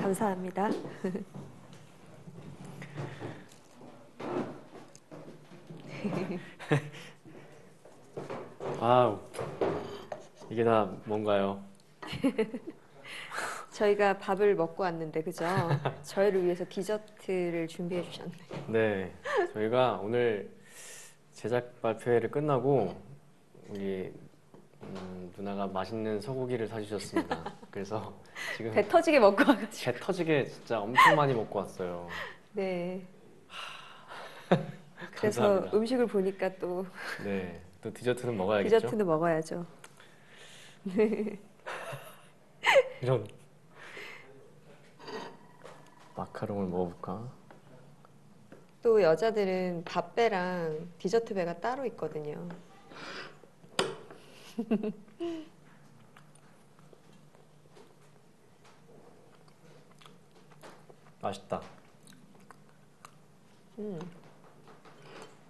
감사합니다. 아, 이게 다 뭔가요? 저희가 밥을 먹고 왔는데 그죠? 저희를 위해서 디저트를 준비해 주셨네요. 네, 저희가 오늘 제작 발표회를 끝나고 우리 누나가 맛있는 소고기를 사주셨습니다. 그래서 지금 배 터지게 먹고 와가지고. 배 터지게 진짜 엄청 많이 먹고 왔어요. 네. 그래서 감사합니다. 음식을 보니까 또 네, 또 디저트는 먹어야겠죠? 디저트는 먹어야죠. 이런 마카롱을 먹어볼까? 또 여자들은 밥배랑 디저트 배가 따로 있거든요. 맛있다. 음,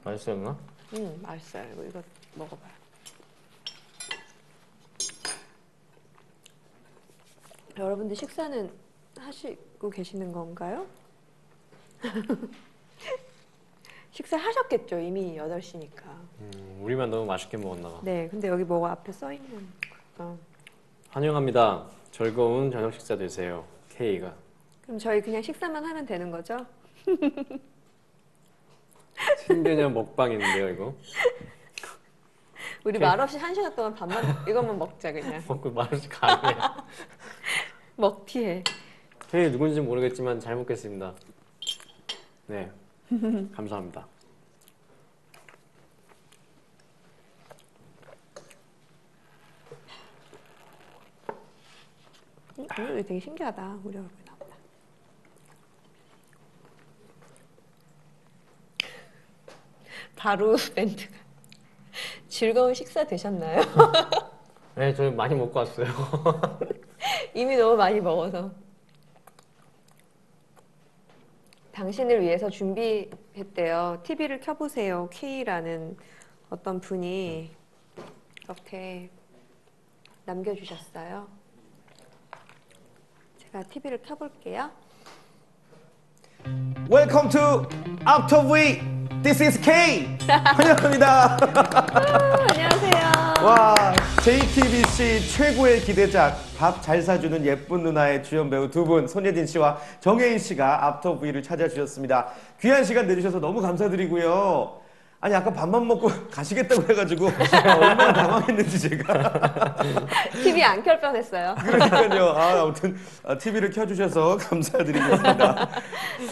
맛있어요, 누나? 맛있어요. 이거 먹어봐요. 여러분들 식사는 하시고 계시는 건가요? 식사하셨겠죠. 이미 8시니까. 우리만 너무 맛있게 먹었나 봐. 네, 근데 여기 뭐가 앞에 써 있는 거. 환영합니다. 즐거운 저녁 식사 되세요. K가. 그럼 저희 그냥 식사만 하면 되는 거죠? 신개념 먹방인데요, 이거. 우리 말없이 1시간 동안 밥만 이것만 먹자 그냥. 먹고 말없이 가네. 먹튀해. K 누군지 모르겠지만 잘 먹겠습니다. 네, 감사합니다. 오늘 되게 신기하다. 우리 얼굴 나온다. 바로 멘트가. 즐거운 식사 되셨나요? 네, 저희 많이 먹고 왔어요. 이미 너무 많이 먹어서. 당신을 위해서 준비했대요. TV를 켜보세요. K라는 어떤 분이 이렇게 남겨주셨어요. 제가 TV를 켜볼게요. Welcome to After We. This is K. 환영합니다. 안녕하세요. 와, JTBC 최고의 기대작 밥 잘 사주는 예쁜 누나의 주연 배우 두 분 손예진 씨와 정혜인 씨가 After V를 찾아주셨습니다. 귀한 시간 내주셔서 너무 감사드리고요. 아니 아까 밥만 먹고 가시겠다고 해가지고 얼마나 당황했는지 제가. TV 안 켤 뻔했어요. 그러니까요. 아무튼 TV를 켜주셔서 감사드리겠습니다.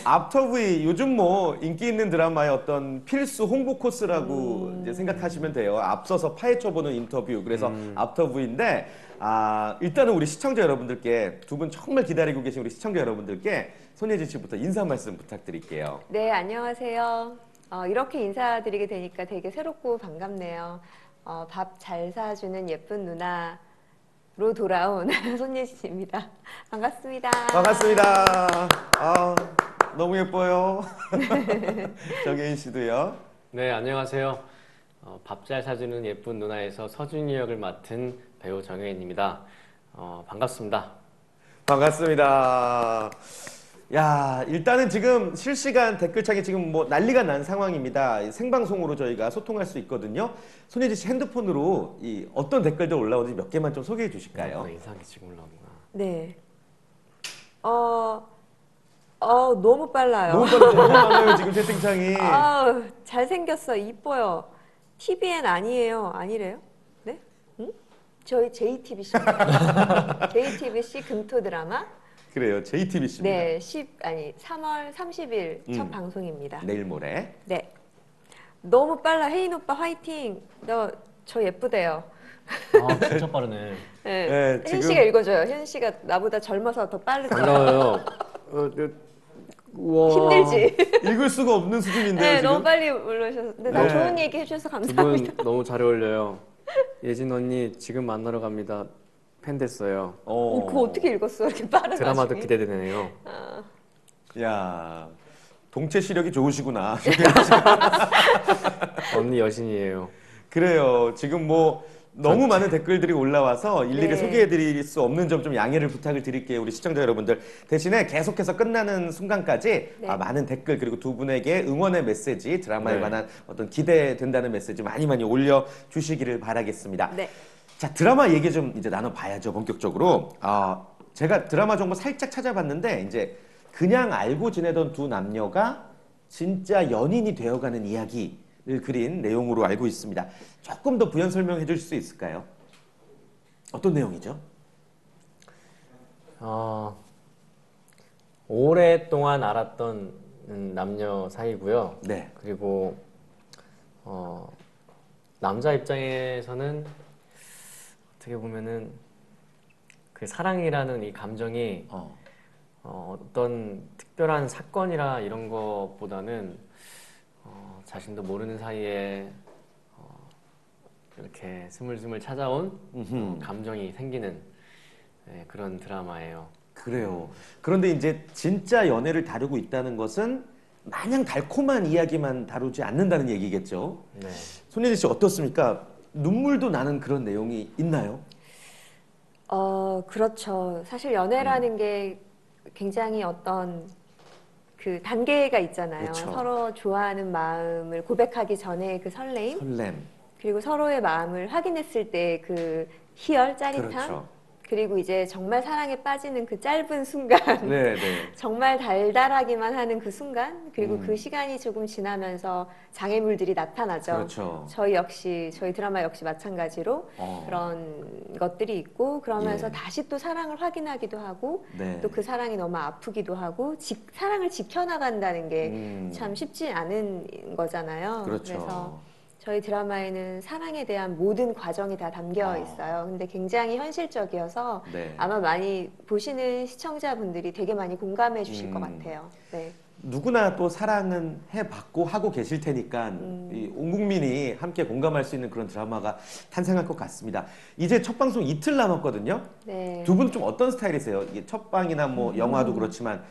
After V 요즘 뭐 인기 있는 드라마의 어떤 필수 홍보 코스라고 이제 생각하시면 돼요. 앞서서 파헤쳐보는 인터뷰. 그래서 After V인데 일단은 우리 시청자 여러분들께 두 분 정말 기다리고 계신 우리 시청자 여러분들께 손예진 씨부터 인사 말씀 부탁드릴게요. 네, 안녕하세요. 이렇게 인사드리게 되니까 되게 새롭고 반갑네요. 밥 잘 사주는 예쁜 누나로 돌아온 손예진입니다. 반갑습니다. 반갑습니다. 너무 예뻐요. 정혜인 씨도요. 네, 안녕하세요. 밥 잘 사주는 예쁜 누나에서 서준이 역을 맡은 배우 정혜인입니다. 반갑습니다. 반갑습니다. 야, 일단은 지금 실시간 댓글창에 지금 뭐 난리가 난 상황입니다. 생방송으로 저희가 소통할 수 있거든요. 손예진 씨 핸드폰으로 이 어떤 댓글들 올라오는지 몇 개만 좀 소개해 주실까요? 이상하게 지금 올라오구나. 네. 너무 빨라요. 너무 많아요, 지금 채팅창이. 잘생겼어. 이뻐요. TVN 아니에요. 아니래요? 네? 응? 저희 JTBC입니다. JTBC 금토 드라마. 그래요, JTBC입니다. 네, 3월 30일 첫 방송입니다. 내일 모레. 네. 너무 빨라. 혜인 오빠 화이팅. 저 예쁘대요. 진짜 빠르네. 네. 네, 혜인 지금- 씨가 읽어줘요. 혜인 씨가 나보다 젊어서 더 빠르죠. 반가워요. 우와. 힘들지? 읽을 수가 없는 수준인데요, 네, 지금. 너무 빨리 올라오셔서. 근데 너무 네. 좋은 얘기 해주셔서 두 분 감사합니다. 너무 잘 어울려요. 예진 언니 지금 만나러 갑니다. 팬 됐어요. 그거 어떻게 읽었어? 이렇게 빠른 드라마도 와중에? 기대되네요. 야, 동체 시력이 좋으시구나. 언니 여신이에요. 그래요. 지금 뭐 너무 많은 댓글들이 올라와서 일일이 네. 소개해드릴 수 없는 점 좀 양해를 부탁을 드릴게요. 우리 시청자 여러분들. 대신에 계속해서 끝나는 순간까지 네. 많은 댓글 그리고 두 분에게 응원의 메시지, 드라마에 네. 관한 어떤 기대된다는 메시지 많이 올려주시기를 바라겠습니다. 네. 자, 드라마 얘기 좀 이제 나눠봐야죠, 본격적으로. 제가 드라마 정보 살짝 찾아봤는데, 이제 그냥 알고 지내던 두 남녀가 진짜 연인이 되어가는 이야기를 그린 내용으로 알고 있습니다. 조금 더 부연 설명해 주실 수 있을까요? 어떤 내용이죠? 오랫동안 알았던 남녀 사이고요. 네. 그리고 남자 입장에서는 어떻게 보면은 그 사랑이라는 이 감정이 어떤 특별한 사건이라 이런 것보다는 자신도 모르는 사이에 이렇게 스물스물 찾아온 감정이 생기는 그런 드라마예요. 그래요. 그런데 이제 진짜 연애를 다루고 있다는 것은 마냥 달콤한 이야기만 다루지 않는다는 얘기겠죠. 네. 손예진 씨 어떻습니까? 눈물도 나는 그런 내용이 있나요? 그렇죠. 사실 연애라는 게 굉장히 어떤 그 단계가 있잖아요. 그렇죠. 서로 좋아하는 마음을 고백하기 전에 그 설레임, 설렘. 그리고 서로의 마음을 확인했을 때 그 희열, 짜릿함, 그렇죠. 그리고 이제 정말 사랑에 빠지는 그 짧은 순간, 네, 네. 정말 달달하기만 하는 그 순간, 그리고 그 시간이 조금 지나면서 장애물들이 나타나죠. 그렇죠. 저희 드라마 역시 마찬가지로 그런 것들이 있고, 그러면서 예. 다시 또 사랑을 확인하기도 하고, 네. 또 그 사랑이 너무 아프기도 하고, 사랑을 지켜나간다는 게 참 쉽지 않은 거잖아요. 그렇죠. 그래서 저희 드라마에는 사랑에 대한 모든 과정이 다 담겨 있어요. 근데 굉장히 현실적이어서 네. 아마 많이 보시는 시청자분들이 되게 많이 공감해 주실 것 같아요. 네. 누구나 또 사랑은 해봤고 하고 계실 테니까 온 국민이 함께 공감할 수 있는 그런 드라마가 탄생할 것 같습니다. 이제 첫 방송 이틀 남았거든요. 네. 두 분 좀 어떤 스타일이세요? 이게 첫 방이나 뭐 영화도 그렇지만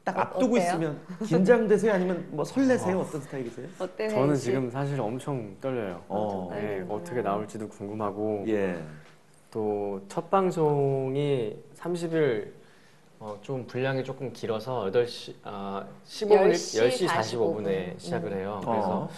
딱 앞두고 어때요? 있으면 긴장되세요? 아니면 뭐 설레세요? 어떤 스타일이세요? 어때요? 저는 혜인 씨? 지금 사실 엄청 떨려요. 어, 네, 떨리는구나. 어떻게 나올지도 궁금하고 예. 또 첫 방송이 30일 좀 분량이 조금 길어서 8시 15분 10시 45분에 시작을 해요. 그래서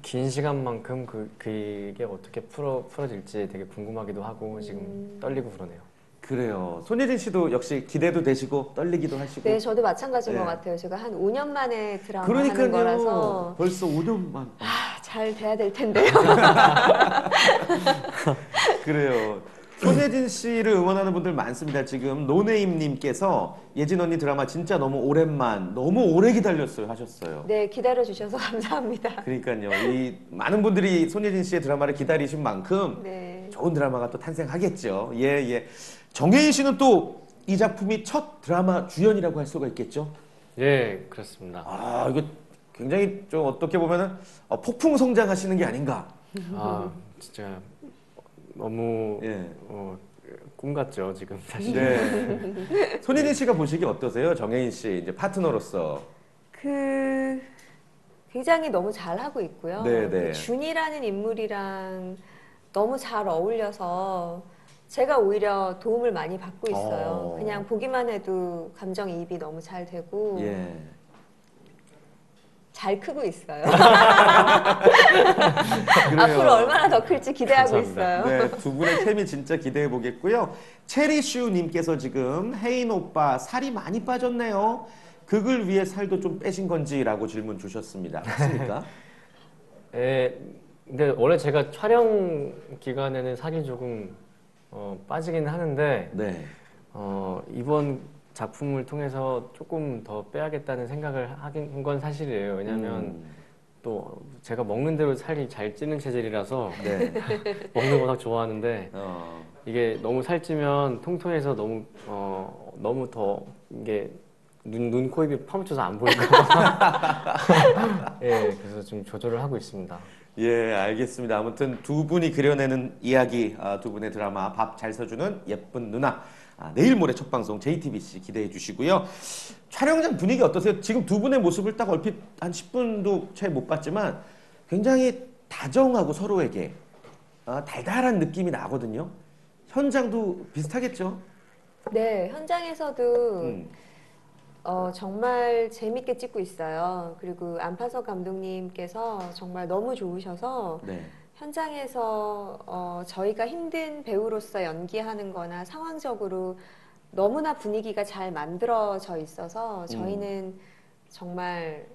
긴 시간만큼 그게 어떻게 풀어질지 되게 궁금하기도 하고 지금 떨리고 그러네요. 그래요. 손예진 씨도 역시 기대도 되시고 떨리기도 하시고. 네, 저도 마찬가지인 네. 것 같아요. 제가 한 5년 만에 드라마 하는 거라서 그러니까요. 벌써 5년만. 잘 돼야 될 텐데요. 그래요. 손예진 씨를 응원하는 분들 많습니다. 지금 노네임님께서 예진 언니 드라마 진짜 너무 오랜만, 너무 오래 기다렸어요 하셨어요. 네, 기다려 주셔서 감사합니다. 그러니까요. 이 많은 분들이 손예진 씨의 드라마를 기다리신 만큼 네. 좋은 드라마가 또 탄생하겠죠. 예, 예. 정혜인 씨는 또 이 작품이 첫 드라마 주연이라고 할 수가 있겠죠? 예, 그렇습니다. 이거 굉장히 좀 어떻게 보면은 폭풍 성장하시는 게 아닌가. 진짜 너무 예. 꿈 같죠 지금 사실. 네. 손예진 씨가 보시기 어떠세요? 정혜인 씨 이제 파트너로서. 굉장히 너무 잘하고 있고요. 네, 네. 그 준이라는 인물이랑 너무 잘 어울려서 제가 오히려 도움을 많이 받고 있어요. 그냥 보기만 해도 감정이입이 너무 잘 되고 예. 잘 크고 있어요. 그래요. 앞으로 얼마나 더 클지 기대하고 감사합니다. 있어요. 네, 두 분의 케미 진짜 기대해 보겠고요. 체리슈님께서 지금 혜인 오빠 살이 많이 빠졌네요. 극을 위해 살도 좀 빼신 건지라고 질문 주셨습니다. 맞습니까? 예, 근데 원래 제가 촬영 기간에는 살이 조금 빠지긴 하는데 네. 이번 작품을 통해서 조금 더 빼야겠다는 생각을 한 건 사실이에요. 왜냐하면 또 제가 먹는 대로 살이 잘 찌는 체질이라서 네. 먹는 거 워낙 좋아하는데 이게 너무 살찌면 통통해서 너무 더 이게 눈, 코, 입이 파묻혀서 안 보일까 봐. 예, 그래서 좀 조절을 하고 있습니다. 예, 알겠습니다. 아무튼 두 분이 그려내는 이야기, 두 분의 드라마 밥 잘 사주는 예쁜 누나. 내일 모레 첫 방송 JTBC 기대해 주시고요. 촬영장 분위기 어떠세요? 지금 두 분의 모습을 딱 얼핏 한 10분도 채 못 봤지만 굉장히 다정하고 서로에게 달달한 느낌이 나거든요. 현장도 비슷하겠죠? 네, 현장에서도 음. 정말 재밌게 찍고 있어요. 그리고 안파석 감독님께서 정말 너무 좋으셔서 네. 현장에서 저희가 힘든 배우로서 연기하는 거나 상황적으로 너무나 분위기가 잘 만들어져 있어서 저희는 정말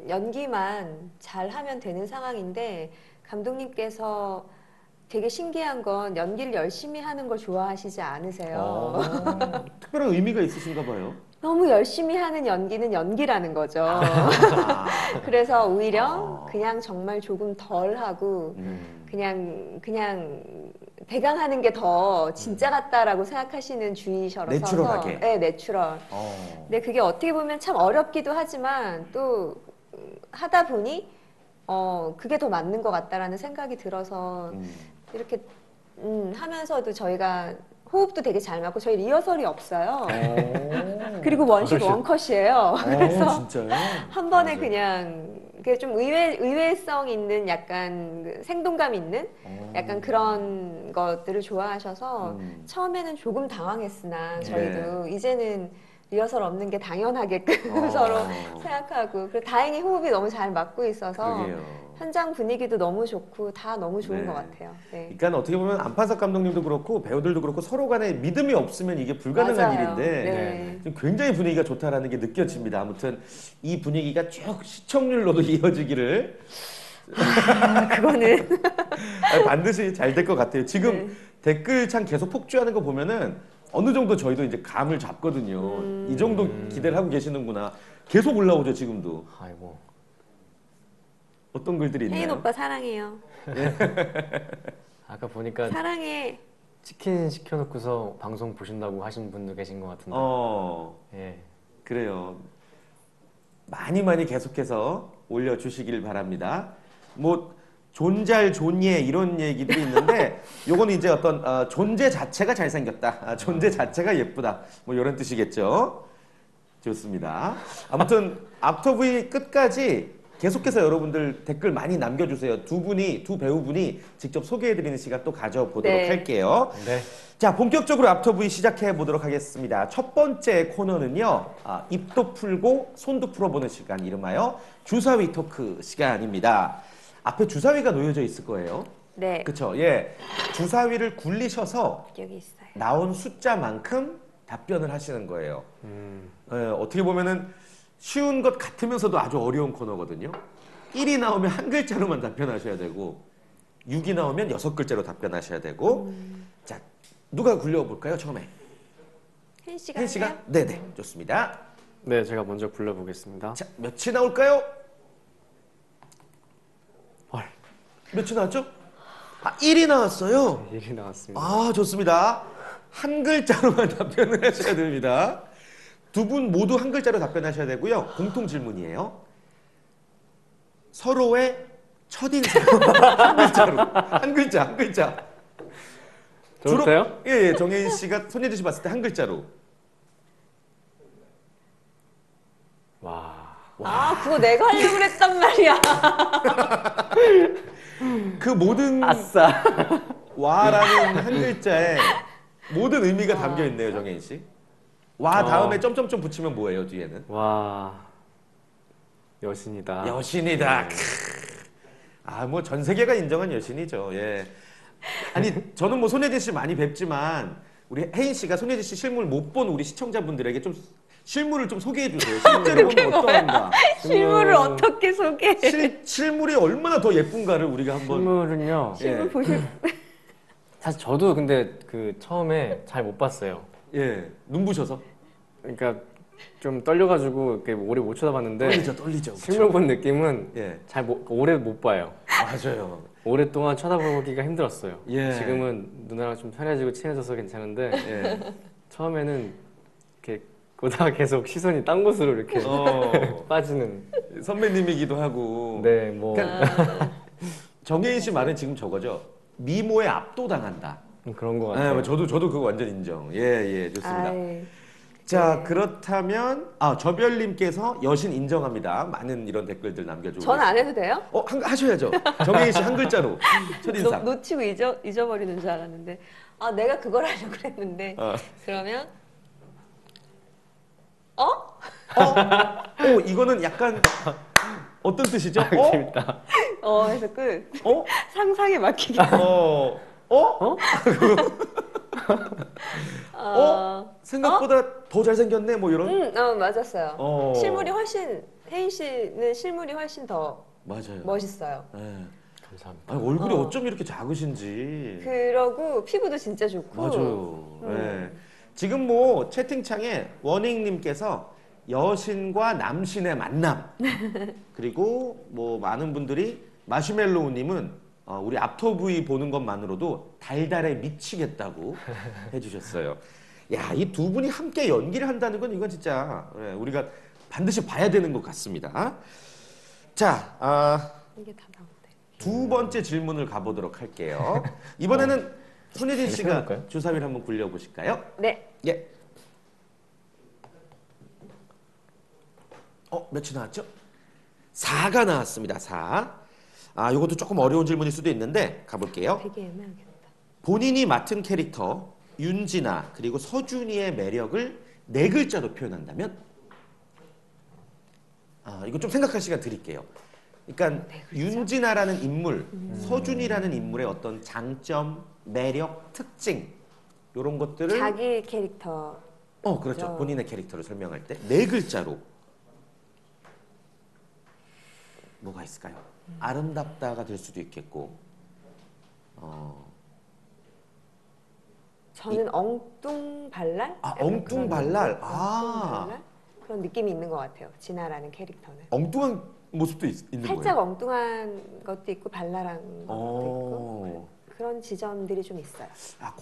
연기만 잘 하면 되는 상황인데 감독님께서 되게 신기한 건 연기를 열심히 하는 걸 좋아하시지 않으세요. 특별한 의미가 있으신가 봐요. 너무 열심히 하는 연기는 연기라는 거죠. 그래서 오히려 그냥 정말 조금 덜 하고 그냥 대강 하는 게 더 진짜 같다라고 생각하시는 주의셔서 내추럴하게. 네, 내추럴. 근데 그게 어떻게 보면 참 어렵기도 하지만 또 하다 보니 그게 더 맞는 것 같다라는 생각이 들어서 이렇게 하면서도 저희가 호흡도 되게 잘 맞고 저희 리허설이 없어요. 그리고 원샷 원컷이에요. 그래서 진짜요? 한 번에 맞아요. 그냥 그게 좀 의외성 있는 약간 그 생동감 있는 약간 그런 것들을 좋아하셔서 처음에는 조금 당황했으나 저희도 이제는 리허설 없는 게 당연하게끔 서로 생각하고 그리고 다행히 호흡이 너무 잘 맞고 있어서 그러게요. 현장 분위기도 너무 좋고 다 너무 좋은 네. 것 같아요. 네. 그러니까 어떻게 보면 안파석 감독님도 그렇고 배우들도 그렇고 서로 간에 믿음이 없으면 이게 불가능한 맞아요. 일인데 네. 지금 굉장히 분위기가 좋다라는 게 느껴집니다. 아무튼 이 분위기가 쭉 시청률로도 이어지기를 그거는 반드시 잘 될 것 같아요. 지금 댓글창 계속 폭주하는 거 보면은 어느 정도 저희도 이제 감을 잡거든요. 이 정도 기대를 하고 계시는구나. 계속 올라오죠 지금도. 아이고. 어떤 글들이 혜인 있나요? 오빠 사랑해요. 아까 보니까 사랑해. 치킨 시켜놓고서 방송 보신다고 하신 분도 계신 것 같은데. 예. 그래요. 많이 계속해서 올려주시길 바랍니다. 뭐 존잘 존예 이런 얘기들이 있는데 요거는 이제 어떤 존재 자체가 잘생겼다, 존재 자체가 예쁘다 뭐 이런 뜻이겠죠. 좋습니다. 아무튼 앞터브이 끝까지 계속해서 여러분들 댓글 많이 남겨주세요. 두 배우분이 직접 소개해드리는 시간 또 가져보도록 네. 할게요. 네. 자, 본격적으로 앞터브이 시작해 보도록 하겠습니다. 첫 번째 코너는요, 입도 풀고 손도 풀어보는 시간, 이름하여 주사위 토크 시간입니다. 앞에 주사위가 놓여져 있을 거예요. 네. 그쵸? 예. 주사위를 굴리셔서 여기 있어요. 나온 숫자만큼 답변을 하시는 거예요. 어떻게 보면은 쉬운 것 같으면서도 아주 어려운 코너거든요. 1이 나오면 한 글자로만 답변하셔야 되고 6이 나오면 6글자로 답변하셔야 되고 자, 누가 굴려볼까요? 처음에. 혜인 씨가 혜인 씨가? 네네, 좋습니다. 네, 제가 먼저 불러보겠습니다. 자, 몇이 나올까요? 헐. 몇이 나왔죠? 1이 나왔어요. 1이 나왔습니다. 아, 좋습니다. 한 글자로만 답변을 하셔야 됩니다. 두 분 모두 한 글자로 답변하셔야 되고요. 공통 질문이에요. 서로의 첫인상 한 글자로. 한 글자. 저도 돼요? 예, 정혜인 씨가 손예진 씨 봤을 때 한 글자로. 와. 그거 내가 하려고 그랬단 말이야. 그 모든 아싸. 와라는 한 글자에 모든 의미가 담겨 있네요, 정혜인 씨. 와 다음에 점점점 붙이면 뭐예요, 뒤에는? 와. 여신이다. 여신이다. 뭐 전 세계가 인정한 여신이죠. 예. 아니 저는 뭐 손예진 씨 많이 뵙지만 우리 혜인 씨가 손예진 씨 실물 못 본 우리 시청자분들에게 좀 실물을 좀 소개해 주세요. 실제로 보면 어떠한가? 실물을 어떻게 소개해? 실물이 얼마나 더 예쁜가를 우리가 한번. 실물은요. 실물 보실 사실 저도 근데 그 처음에 잘 못 봤어요. 예, 눈부셔서. 그러니까 좀 떨려가지고 이렇게 오래 못 쳐다봤는데 떨리죠. 실물 본 느낌은 예, 오래 못 봐요. 맞아요. 오랫동안 쳐다보기가 힘들었어요. 예. 지금은 누나랑 좀 편해지고 친해져서 괜찮은데 예. 처음에는 이렇게 보다가 계속 시선이 딴 곳으로 이렇게 빠지는. 선배님이기도 하고. 네, 뭐 정혜인 씨 말은 지금 저거죠. 미모에 압도당한다. 그런 거 같아요. 저도 그거 완전 인정. 예, 좋습니다. 아이, 자, 네. 그렇다면 저별님께서 여신 인정합니다. 많은 이런 댓글들 남겨주고. 전 안 해도 돼요? 하셔야죠. 정혜인 씨 한 글자로 첫인상. 놓치고 잊어버리는 줄 알았는데 내가 그걸 하려고 그랬는데 그러면 이거는 약간 어떤 뜻이죠? 재밌다. 해서 끝. 어? 상상에 막히게. 생각보다 더 잘생겼네 뭐 이런. 맞았어요. 혜인 씨는 실물이 훨씬 더 맞아요. 멋있어요. 네. 감사합니다. 아니, 얼굴이 어쩜 이렇게 작으신지. 그러고 피부도 진짜 좋고. 맞아요. 네. 지금 뭐 채팅창에 원익님께서 여신과 남신의 만남 그리고 뭐 많은 분들이 마시멜로우님은 우리 앞터부위 보는 것만으로도 달달에 미치겠다고 해주셨어요. 야, 이 두 분이 함께 연기를 한다는 건 이건 진짜 우리가 반드시 봐야 되는 것 같습니다. 자, 이게 다 나오네. 두 번째 질문을 가보도록 할게요. 이번에는 손예진 씨가 해볼까요? 주사위를 한번 굴려보실까요? 네. 예. 몇이 나왔죠? 4가 나왔습니다. 4. 이것도 조금 어려운 질문일 수도 있는데 가볼게요. 되게 애매하겠다. 본인이 맡은 캐릭터 윤진아 그리고 서준이의 매력을 4글자로 표현한다면? 이거 좀 생각할 시간 드릴게요. 그러니까 윤진아라는 인물, 서준이라는 인물의 어떤 장점, 매력, 특징 이런 것들을 자기 캐릭터. 그렇죠. 그렇죠. 본인의 캐릭터를 설명할 때 4글자로 뭐가 있을까요? 아름답다가 될 수도 있겠고 저는 엉뚱발랄? 엉뚱발랄. 엉뚱발랄? 그런 느낌이 있는 것 같아요. 진아라는 캐릭터는. 엉뚱한 모습도 있는 살짝 거예요? 엉뚱한 것도 있고 발랄한 것도 있고 그런 지점들이 좀 있어요.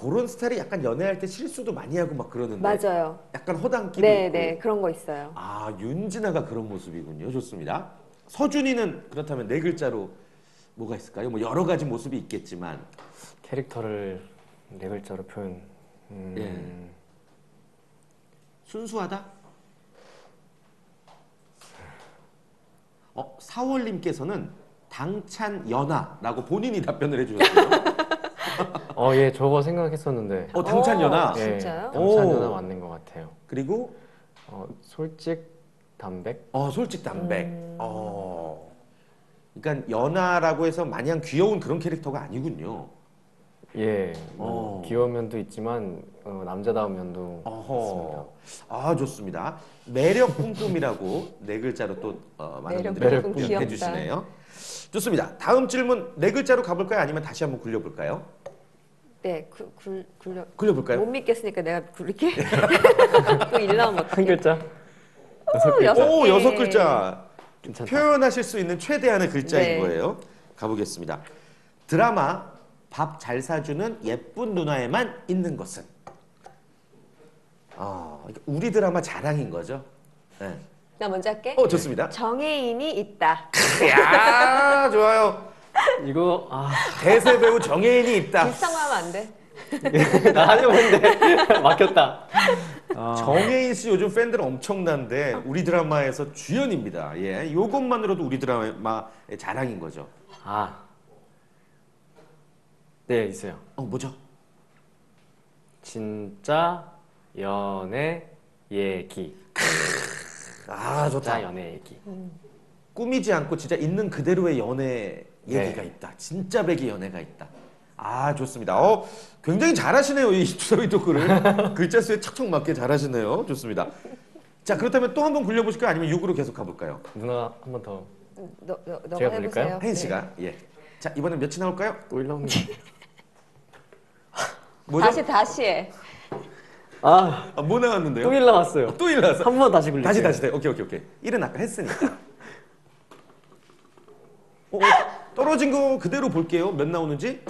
그런 스타일이 약간 연애할 때 실수도 많이 하고 막 그러는데 맞아요. 약간 허당끼도 네, 있고 네, 그런 거 있어요. 윤진아가 그런 모습이군요. 좋습니다. 서준이는 그렇다면 4글자로 뭐가 있을까요? 뭐 여러 가지 모습이 있겠지만 캐릭터를 4글자로 표현. 예. 순수하다? 사월님께서는 당찬 연하라고 본인이 답변을 해주셨어요. 예, 저거 생각했었는데. 당찬 연하. 예, 진짜요? 당찬 연하 맞는 것 같아요. 그리고 솔직 담백. 솔직 담백. 그러니까 연하라고 해서 마냥 귀여운 그런 캐릭터가 아니군요. 예, 귀여운 면도 있지만 남자다운 면도 있습니다. 좋습니다. 매력 뿜뿜이라고 4글자로 또 많은 매력 분들이 뿜뿜 답변해 귀엽다. 주시네요. 좋습니다. 다음 질문 4글자로 가볼까요? 아니면 다시 한번 굴려볼까요? 네, 굴려볼까요? 못 믿겠으니까 내가 굴릴게. 또 일 나오면 한 어떡해. 글자? 6글자? 여섯 개. 6글자. 괜찮다. 표현하실 수 있는 최대한의 글자인 네. 거예요. 가보겠습니다. 드라마 밥 잘 사주는 예쁜 누나에만 있는 것은? 우리 드라마 자랑인 거죠. 네. 나 먼저 할게. 좋습니다. 정혜인이 있다. 야, 좋아요. 이거 대세 배우 정혜인이 있다. 비슷한 거 하면 안 돼. 나 하려고 했는데 막혔다. 정혜인 씨 요즘 팬들 엄청난데 우리 드라마에서 주연입니다. 예, 요것만으로도 우리 드라마의 자랑인 거죠. 네, 있어요. 뭐죠? 진짜 연애 얘기. 좋다. 진짜 연애 얘기. 꾸미지 않고 진짜 있는 그대로의 연애 얘기가 있다. 진짜 백의 연애가 있다. 좋습니다. 굉장히 잘하시네요. 이 주사위 토크를. 글자 수에 척척 맞게 잘하시네요. 좋습니다. 자, 그렇다면 또 한 번 굴려보실까요? 아니면 6으로 계속 가볼까요? 누나 한 번 더. 너가 제가 해보세요. 부를까요? 혜인 씨가. 예. 자, 이번엔 몇이 나올까요? 또 1 나오는 거. 뭐죠? 다시 해. 뭐 나왔는데요? 또 1 나왔어요. 또 1 나왔어. 한 번 다시 굴릴게요. 다시. 오케이. 1은 아까 했으니까. 떨어진 거 그대로 볼게요. 몇 나오는지.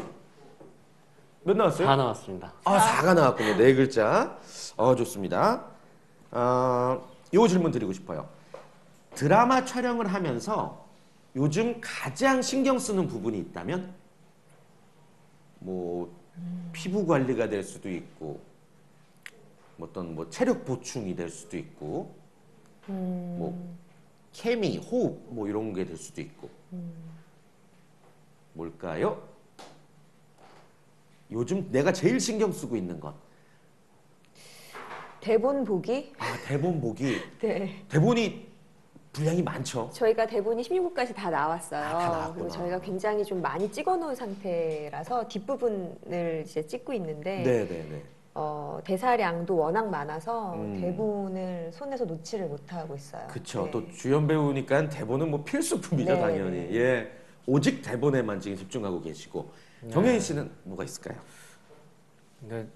몇 나왔어요? 4 나왔습니다. 4가 나왔군요. 4글자. 좋습니다. 요 질문 드리고 싶어요. 드라마 촬영을 하면서 요즘 가장 신경 쓰는 부분이 있다면? 뭐 피부 관리가 될 수도 있고 어떤 뭐 체력 보충이 될 수도 있고, 뭐 케미, 호흡 뭐 이런 게 될 수도 있고. 뭘까요? 요즘 내가 제일 신경 쓰고 있는 건 대본 보기? 대본 보기. 네. 대본이 분량이 많죠. 저희가 대본이 16부까지 다 나왔어요. 다 나왔구나. 그리고 저희가 굉장히 좀 많이 찍어놓은 상태라서 뒷부분을 이제 찍고 있는데 네네네. 대사량도 워낙 많아서 대본을 손에서 놓지를 못하고 있어요. 그쵸. 네. 또 주연 배우니까 대본은 뭐 필수품이죠, 네, 당연히. 네. 예. 오직 대본에만 지금 집중하고 계시고. 정혜인 씨는 뭐가 있을까요? 근데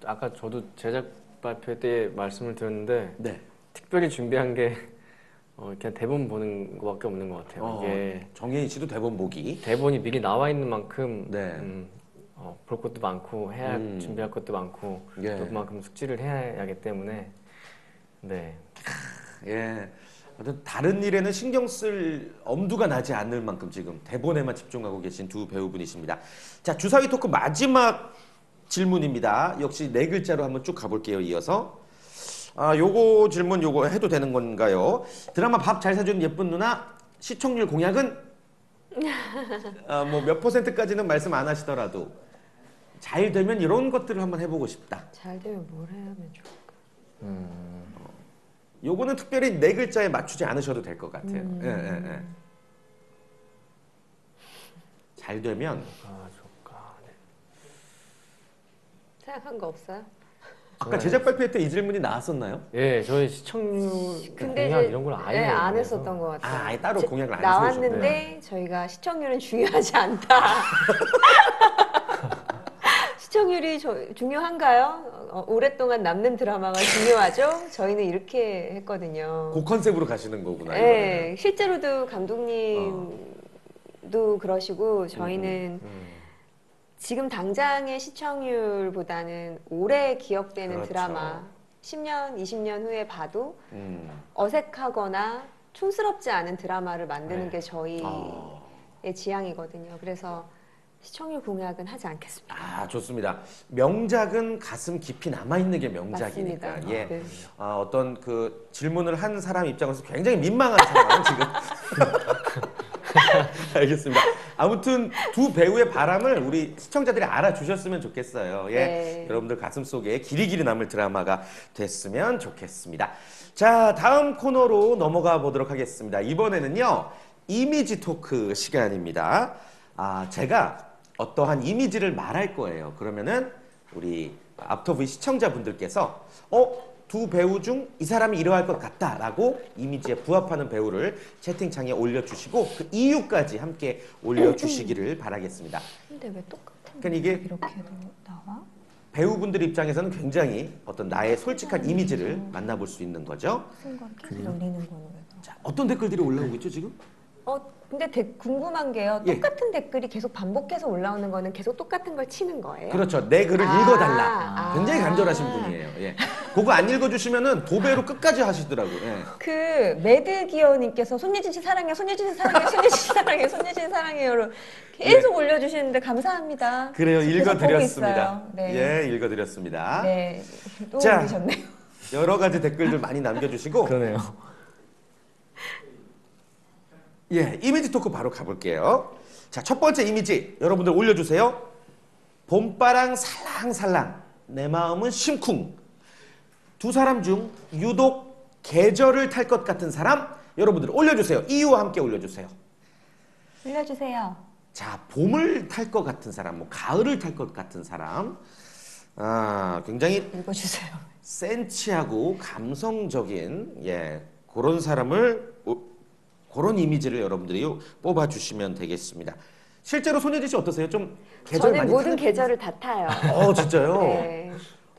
아까 저도 제작 발표 때 말씀을 드렸는데 네. 특별히 준비한 게 그냥 대본 보는 것밖에 없는 것 같아요. 이게 정혜인 씨도 대본 보기. 대본이 미리 나와 있는 만큼 네. 볼 것도 많고 해야 할 준비할 것도 많고 예. 또 그만큼 숙지를 해야 하기 때문에 네. 예. 어떤 다른 일에는 신경 쓸 엄두가 나지 않을 만큼 지금 대본에만 집중하고 계신 두 배우분이십니다. 자, 주사위 토크 마지막 질문입니다. 역시 네 글자로 한번 쭉 가볼게요. 이어서. 요거 질문 요거 해도 되는 건가요? 드라마 밥 잘 사주는 예쁜 누나 시청률 공약은 뭐 몇 %까지는 말씀 안 하시더라도 잘 되면 이런 것들을 한번 해보고 싶다. 잘 되면 뭘 하면 좋을까? 요거는 특별히 네 글자에 맞추지 않으셔도 될 것 같아요. 예. 잘 되면 좋을까. 네. 생각한 거 없어요? 아까 제작 발표 때 이 질문이 나왔었나요? 예, 저희 시청률 근데 공약 이제 이런 걸 아예 안 해서. 했었던 것 같아요. 아예 따로 공약을 안 나왔는데 저희가 시청률은 중요하지 않다. 시청률이 중요한가요? 오랫동안 남는 드라마가 중요하죠? 저희는 이렇게 했거든요. 그 컨셉으로 가시는 거구나. 네, 실제로도 감독님도 그러시고 저희는 지금 당장의 시청률보다는 오래 기억되는 그렇죠. 드라마 10년, 20년 후에 봐도 어색하거나 촌스럽지 않은 드라마를 만드는 게 저희의 지향이거든요. 그래서 시청률 공약은 하지 않겠습니다. 좋습니다. 명작은 가슴 깊이 남아있는 게 명작이니까. 맞습니다. 예. 네. 어떤 그 질문을 한 사람 입장에서 굉장히 민망한 상황 지금. 알겠습니다. 아무튼 두 배우의 바람을 우리 시청자들이 알아주셨으면 좋겠어요. 예. 네. 여러분들 가슴속에 길이길이 남을 드라마가 됐으면 좋겠습니다. 자, 다음 코너로 넘어가 보도록 하겠습니다. 이번에는요, 이미지 토크 시간입니다. 제가 어떠한 이미지를 말할 거예요. 그러면은 우리 앞터브이 시청자분들께서 두 배우 중 이 사람이 이러할 것 같다라고 이미지에 부합하는 배우를 채팅창에 올려주시고 그 이유까지 함께 올려주시기를 바라겠습니다. 근데 왜 똑같은 그러니까 이게 이렇게도 나와? 배우분들 입장에서는 굉장히 어떤 나의 솔직한 이미지를 만나볼 수 있는 거죠. 쓴 걸 계속 올리는 거는 왜? 자, 어떤 댓글들이 올라오고 있죠 지금? 근데 궁금한 게요. 예. 똑같은 댓글이 계속 반복해서 올라오는 거는 계속 똑같은 걸 치는 거예요? 그렇죠. 내 글을 읽어달라. 굉장히 간절하신 분이에요. 예. 그거 안 읽어주시면은 도배로 끝까지 하시더라고요. 예. 그 매드기어님께서 손예진 씨 사랑해, 손예진 씨 사랑해, 손예진 씨 사랑해, 손예진 씨 사랑해요로 계속 올려주시는데 감사합니다. 그래요. 계속 읽어드렸습니다. 보고 있어요. 네. 예, 읽어드렸습니다. 네. 또 자. 올리셨네요. 여러 가지 댓글들 많이 남겨주시고 그러네요. 예, 이미지 토크 바로 가볼게요. 자, 첫 번째 이미지 여러분들 올려주세요. 봄바람 살랑살랑 내 마음은 심쿵. 두 사람 중 유독 계절을 탈 것 같은 사람 여러분들 올려주세요. 이유와 함께 올려주세요. 올려주세요. 자, 봄을 탈 것 같은 사람, 뭐 가을을 탈 것 같은 사람. 굉장히 읽어주세요. 센치하고 감성적인 그런 사람을 그런 이미지를 여러분들이 뽑아주시면 되겠습니다. 실제로 손예진 씨 어떠세요? 좀 계절 저는 많이 모든 타는 계절을 다 타요. 진짜요? 네.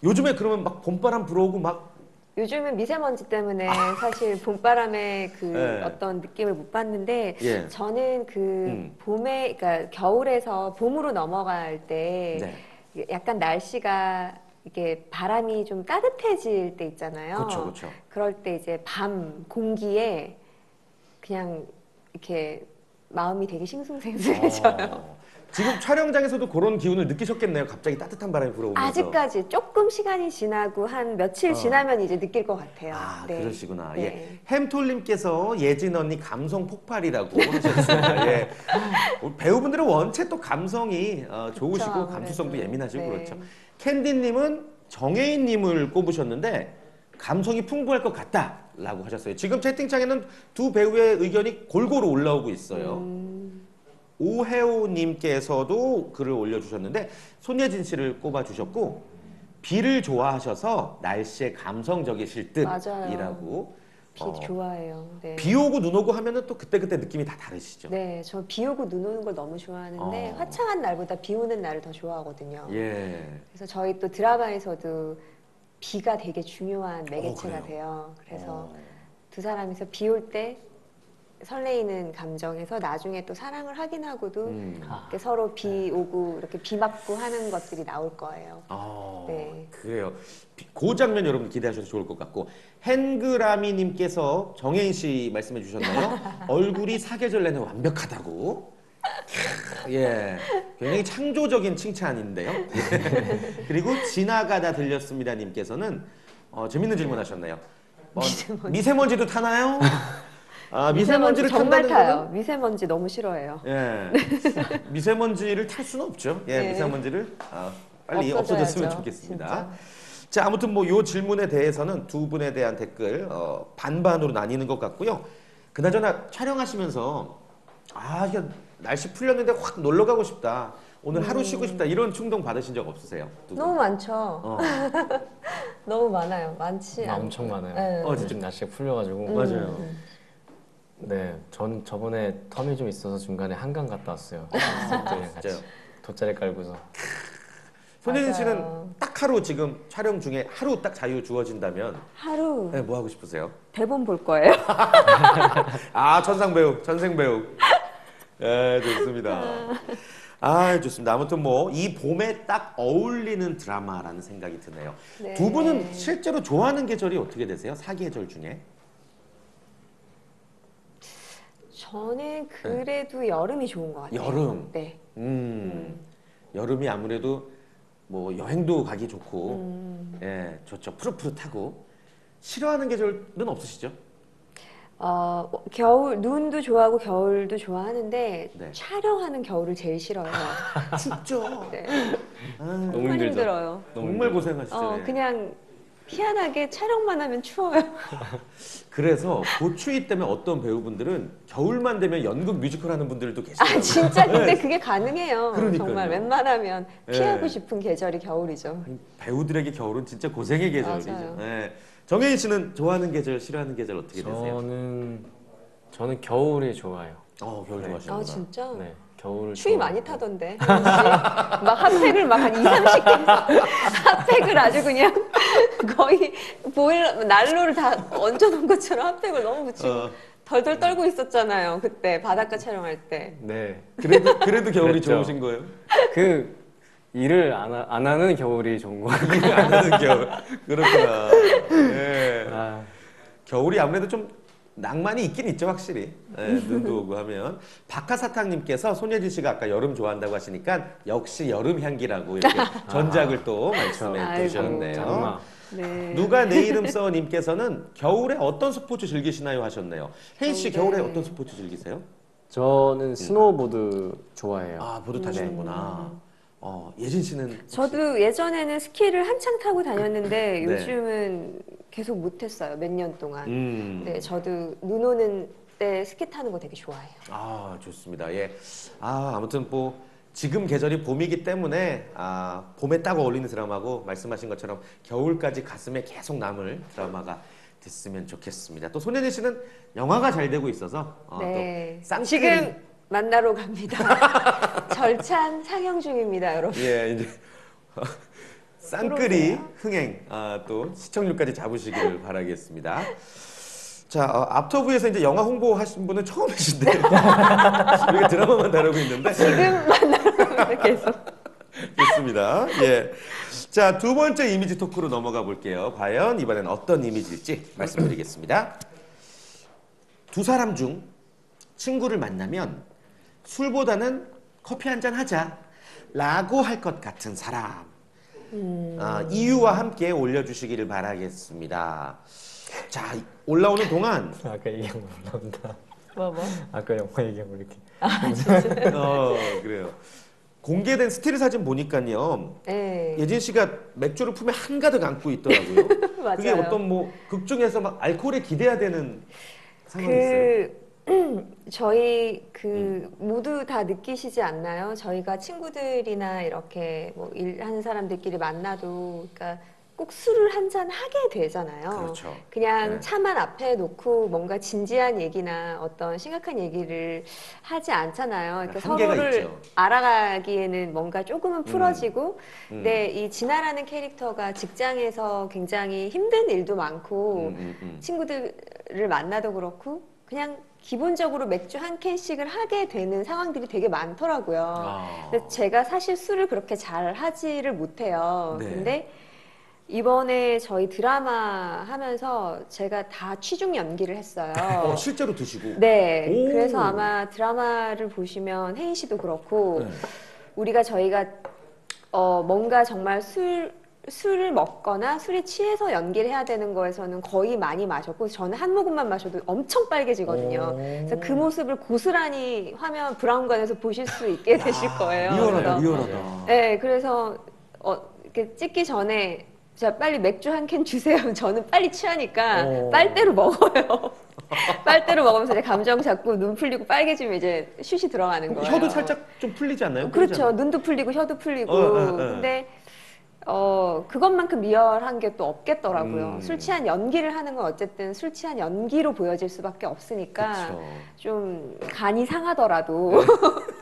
요즘에 그러면 막 봄바람 불어오고 막 요즘은 미세먼지 때문에 사실 봄바람의 그 네. 어떤 느낌을 못 받는데 예. 저는 그 봄에, 그러니까 겨울에서 봄으로 넘어갈 때 네. 약간 날씨가 이게 바람이 좀 따뜻해질 때 있잖아요. 그렇죠. 그럴 때 이제 밤 공기에 그냥 이렇게 마음이 되게 싱숭생숭해져요. 지금 촬영장에서도 그런 기운을 느끼셨겠네요. 갑자기 따뜻한 바람이 불어오면서. 아직까지 조금 시간이 지나고 한 며칠 지나면 이제 느낄 것 같아요. 아, 네. 그러시구나. 네. 예. 햄톨님께서 예진 언니 감성 폭발이라고 하셨습니다. 예. 배우분들은 원체 또 감성이 좋으시고 아무래도. 감수성도 예민하시고 네. 그렇죠. 캔디님은 정혜인님을 꼽으셨는데 감성이 풍부할 것 같다라고 하셨어요. 지금 채팅창에는 두 배우의 의견이 골고루 올라오고 있어요. 오해오님께서도 글을 올려주셨는데 손예진 씨를 꼽아주셨고 비를 좋아하셔서 날씨에 감성적이실 듯이라고. 비 좋아해요. 네. 비 오고 눈 오고 하면은 또 그때그때 느낌이 다 다르시죠? 네, 저 비 오고 눈 오는 걸 너무 좋아하는데 화창한 날보다 비 오는 날을 더 좋아하거든요. 예. 그래서 저희 또 드라마에서도 비가 되게 중요한 매개체가 그래요? 돼요. 그래서 두 사람이서 비 올 때 설레이는 감정에서 나중에 또 사랑을 하긴 하고도 이렇게 서로 비 오고 이렇게 비 맞고 하는 것들이 나올 거예요. 네. 그래요. 그 장면 여러분 기대하셔도 좋을 것 같고 hen그라미님께서 정혜인 씨 말씀해 주셨나요? 얼굴이 사계절 내내 완벽하다고. 예, 굉장히 창조적인 칭찬인데요. 예. 그리고 지나가다 들렸습니다 님께서는 재밌는 질문하셨네요. 미세먼지도 타나요? 아, 미세먼지를 정말 탄다는 타요. 거는? 미세먼지 너무 싫어해요. 예. 미세먼지를 탈 수는 없죠. 예, 네. 미세먼지를 빨리 없어져야죠, 없어졌으면 좋겠습니다. 진짜. 자, 아무튼 뭐 요 질문에 대해서는 두 분에 대한 댓글 반반으로 나뉘는 것 같고요. 그나저나 촬영하시면서 이게 날씨 풀렸는데 확 놀러 가고 싶다. 오늘 하루 쉬고 싶다. 이런 충동 받으신 적 없으세요? 두 분? 너무 많죠. 너무 많아요. 많지 않. 엄청 많아요. 네. 요즘 날씨가 풀려가지고. 맞아요. 네, 전 저번에 텀이 좀 있어서 중간에 한강 갔다 왔어요. 가족들이랑 같이 진짜요? 돗자리 깔고서. 손예진 씨는 맞아요. 딱 하루 지금 촬영 중에 하루 딱 자유 주어진다면 하루 네, 뭐 하고 싶으세요? 대본 볼 거예요. 천상 배우, 전생 배우. 예, 좋습니다. 좋습니다. 아무튼 뭐 이 봄에 딱 어울리는 드라마라는 생각이 드네요. 네. 두 분은 실제로 좋아하는 계절이 어떻게 되세요? 사계절 중에? 저는 그래도 여름이 좋은 것 같아요. 여름. 네. 여름이 아무래도 뭐 여행도 가기 좋고, 예, 좋죠. 푸릇푸릇하고. 싫어하는 계절은 없으시죠? 겨울 눈도 좋아하고 겨울도 좋아하는데 네. 촬영하는 겨울을 제일 싫어해요. 춥죠. 네. 너무 정말 힘들죠. 힘들어요. 정말 고생하시죠. 예. 그냥 희한하게 촬영만 하면 추워요. 그래서 고추위 때문에 어떤 배우분들은 겨울만 되면 연극 뮤지컬 하는 분들도 계시더라고요. 진짜 근데 그게 가능해요. 그러니까요. 정말 웬만하면 피하고 네. 싶은 계절이 겨울이죠. 배우들에게 겨울은 진짜 고생의 계절이죠. 맞아요. 예. 정혜인 씨는 좋아하는 계절, 싫어하는 계절 어떻게 되세요? 저는 겨울이 좋아요. 겨울 네. 좋아하시는구나. 진짜? 네, 겨울을 추위 좋아하고. 많이 타던데. 막 핫팩을 막 한 2, 30개 핫팩을 아주 그냥 거의 난로를 다 얹어놓은 것처럼 핫팩을 너무 붙이고 덜덜 떨고 있었잖아요. 그때 바닷가 촬영할 때. 네, 그래도 겨울이 그랬죠. 좋으신 거예요? 그 일을 안 하는 겨울이 좋은 거 같아요. 안 하는 겨울. 그렇구나. 예. 겨울이 아무래도 좀 낭만이 있긴 있죠, 확실히. 예, 눈도 오고 하면. 박하사탕님께서 손예진 씨가 아까 여름 좋아한다고 하시니까 역시 여름 향기라고 이렇게 전작을 또 말씀해 아이고. 주셨네요. 장마. 네. 누가 내 이름 써 님께서는 겨울에 어떤 스포츠 즐기시나요 하셨네요. 혜인 씨 겨울에 어떤 스포츠 즐기세요? 저는 스노우보드 좋아해요. 보드 타시는구나. 예진 씨는 저도 예전에는 스키를 한창 타고 다녔는데 네. 요즘은 계속 못했어요. 몇 년 동안. 네, 저도 눈 오는 때 스키 타는 거 되게 좋아해요. 좋습니다. 예. 아무튼 뭐 지금 계절이 봄이기 때문에 봄에 딱 어울리는 드라마고 말씀하신 것처럼 겨울까지 가슴에 계속 남을 드라마가 됐으면 좋겠습니다. 또 손예진 씨는 영화가 잘 되고 있어서 네. 또 쌍끌이 지금 만나러 갑니다. 절찬 상영 중입니다, 여러분. 예, 이제 쌍끌이 흥행 또 시청률까지 잡으시기를 바라겠습니다. 자, 앞터부에서 이제 영화 홍보하신 분은 처음이신데 우리가 드라마만 다루고 있는데 지금 만나러 갑니다, 계속. 좋습니다. 예. 자, 두 번째 이미지 토크로 넘어가 볼게요. 과연 이번엔 어떤 이미지일지 말씀드리겠습니다. 두 사람 중 친구를 만나면 술보다는 커피 한잔 하자라고 할 것 같은 사람. 이유와 함께 올려주시기를 바라겠습니다. 자, 올라오는 동안 아까 얘기한 거 올라온다. 뭐? 아까 영화 얘기한 거 이렇게. 그래요. 공개된 스틸 사진 보니까요. 네. 예진 씨가 맥주를 품에 한가득 안고 있더라고요. 맞아요. 그게 어떤 뭐 극 중에서 막 알코올에 기대야 되는 상황이 있어요. 저희 모두 다 느끼시지 않나요? 저희가 친구들이나 이렇게 뭐 일하는 사람들끼리 만나도 그러니까 꼭 술을 한 잔 하게 되잖아요. 그렇죠. 그냥 네. 차만 앞에 놓고 뭔가 진지한 얘기나 어떤 심각한 얘기를 하지 않잖아요. 그러니까 한계가 서로를 있죠. 알아가기에는 뭔가 조금은 풀어지고 근데 이 진아라는 캐릭터가 직장에서 굉장히 힘든 일도 많고 친구들을 만나도 그렇고 그냥 기본적으로 맥주 한 캔씩을 하게 되는 상황들이 되게 많더라고요. 근데 제가 사실 술을 그렇게 잘 하지를 못해요. 네. 근데 이번에 저희 드라마 하면서 제가 다 취중 연기를 했어요. 실제로 드시고. 네. 오. 그래서 아마 드라마를 보시면 혜인 씨도 그렇고 저희가 뭔가 정말 술을 먹거나 술에 취해서 연기를 해야 되는 거에서는 거의 많이 마셨고 저는 한 모금만 마셔도 엄청 빨개지거든요. 그래서 그 모습을 고스란히 화면 브라운관에서 보실 수 있게 되실 거예요. 리얼하다, 그래서 리얼하다. 네, 그래서 이렇게 찍기 전에 자 빨리 맥주 한 캔 주세요. 저는 빨리 취하니까 빨대로 먹어요. 빨대로 먹으면서 이제 감정 잡고 눈 풀리고 빨개지면 이제 슛이 들어가는 거예요. 혀도 살짝 좀 풀리지 않나요? 그렇죠. 눈도 풀리고 혀도 풀리고. 근데 그것만큼 리얼한 게 또 없겠더라고요. 술 취한 연기를 하는 건 어쨌든 술 취한 연기로 보여질 수밖에 없으니까 그쵸. 좀 간이 상하더라도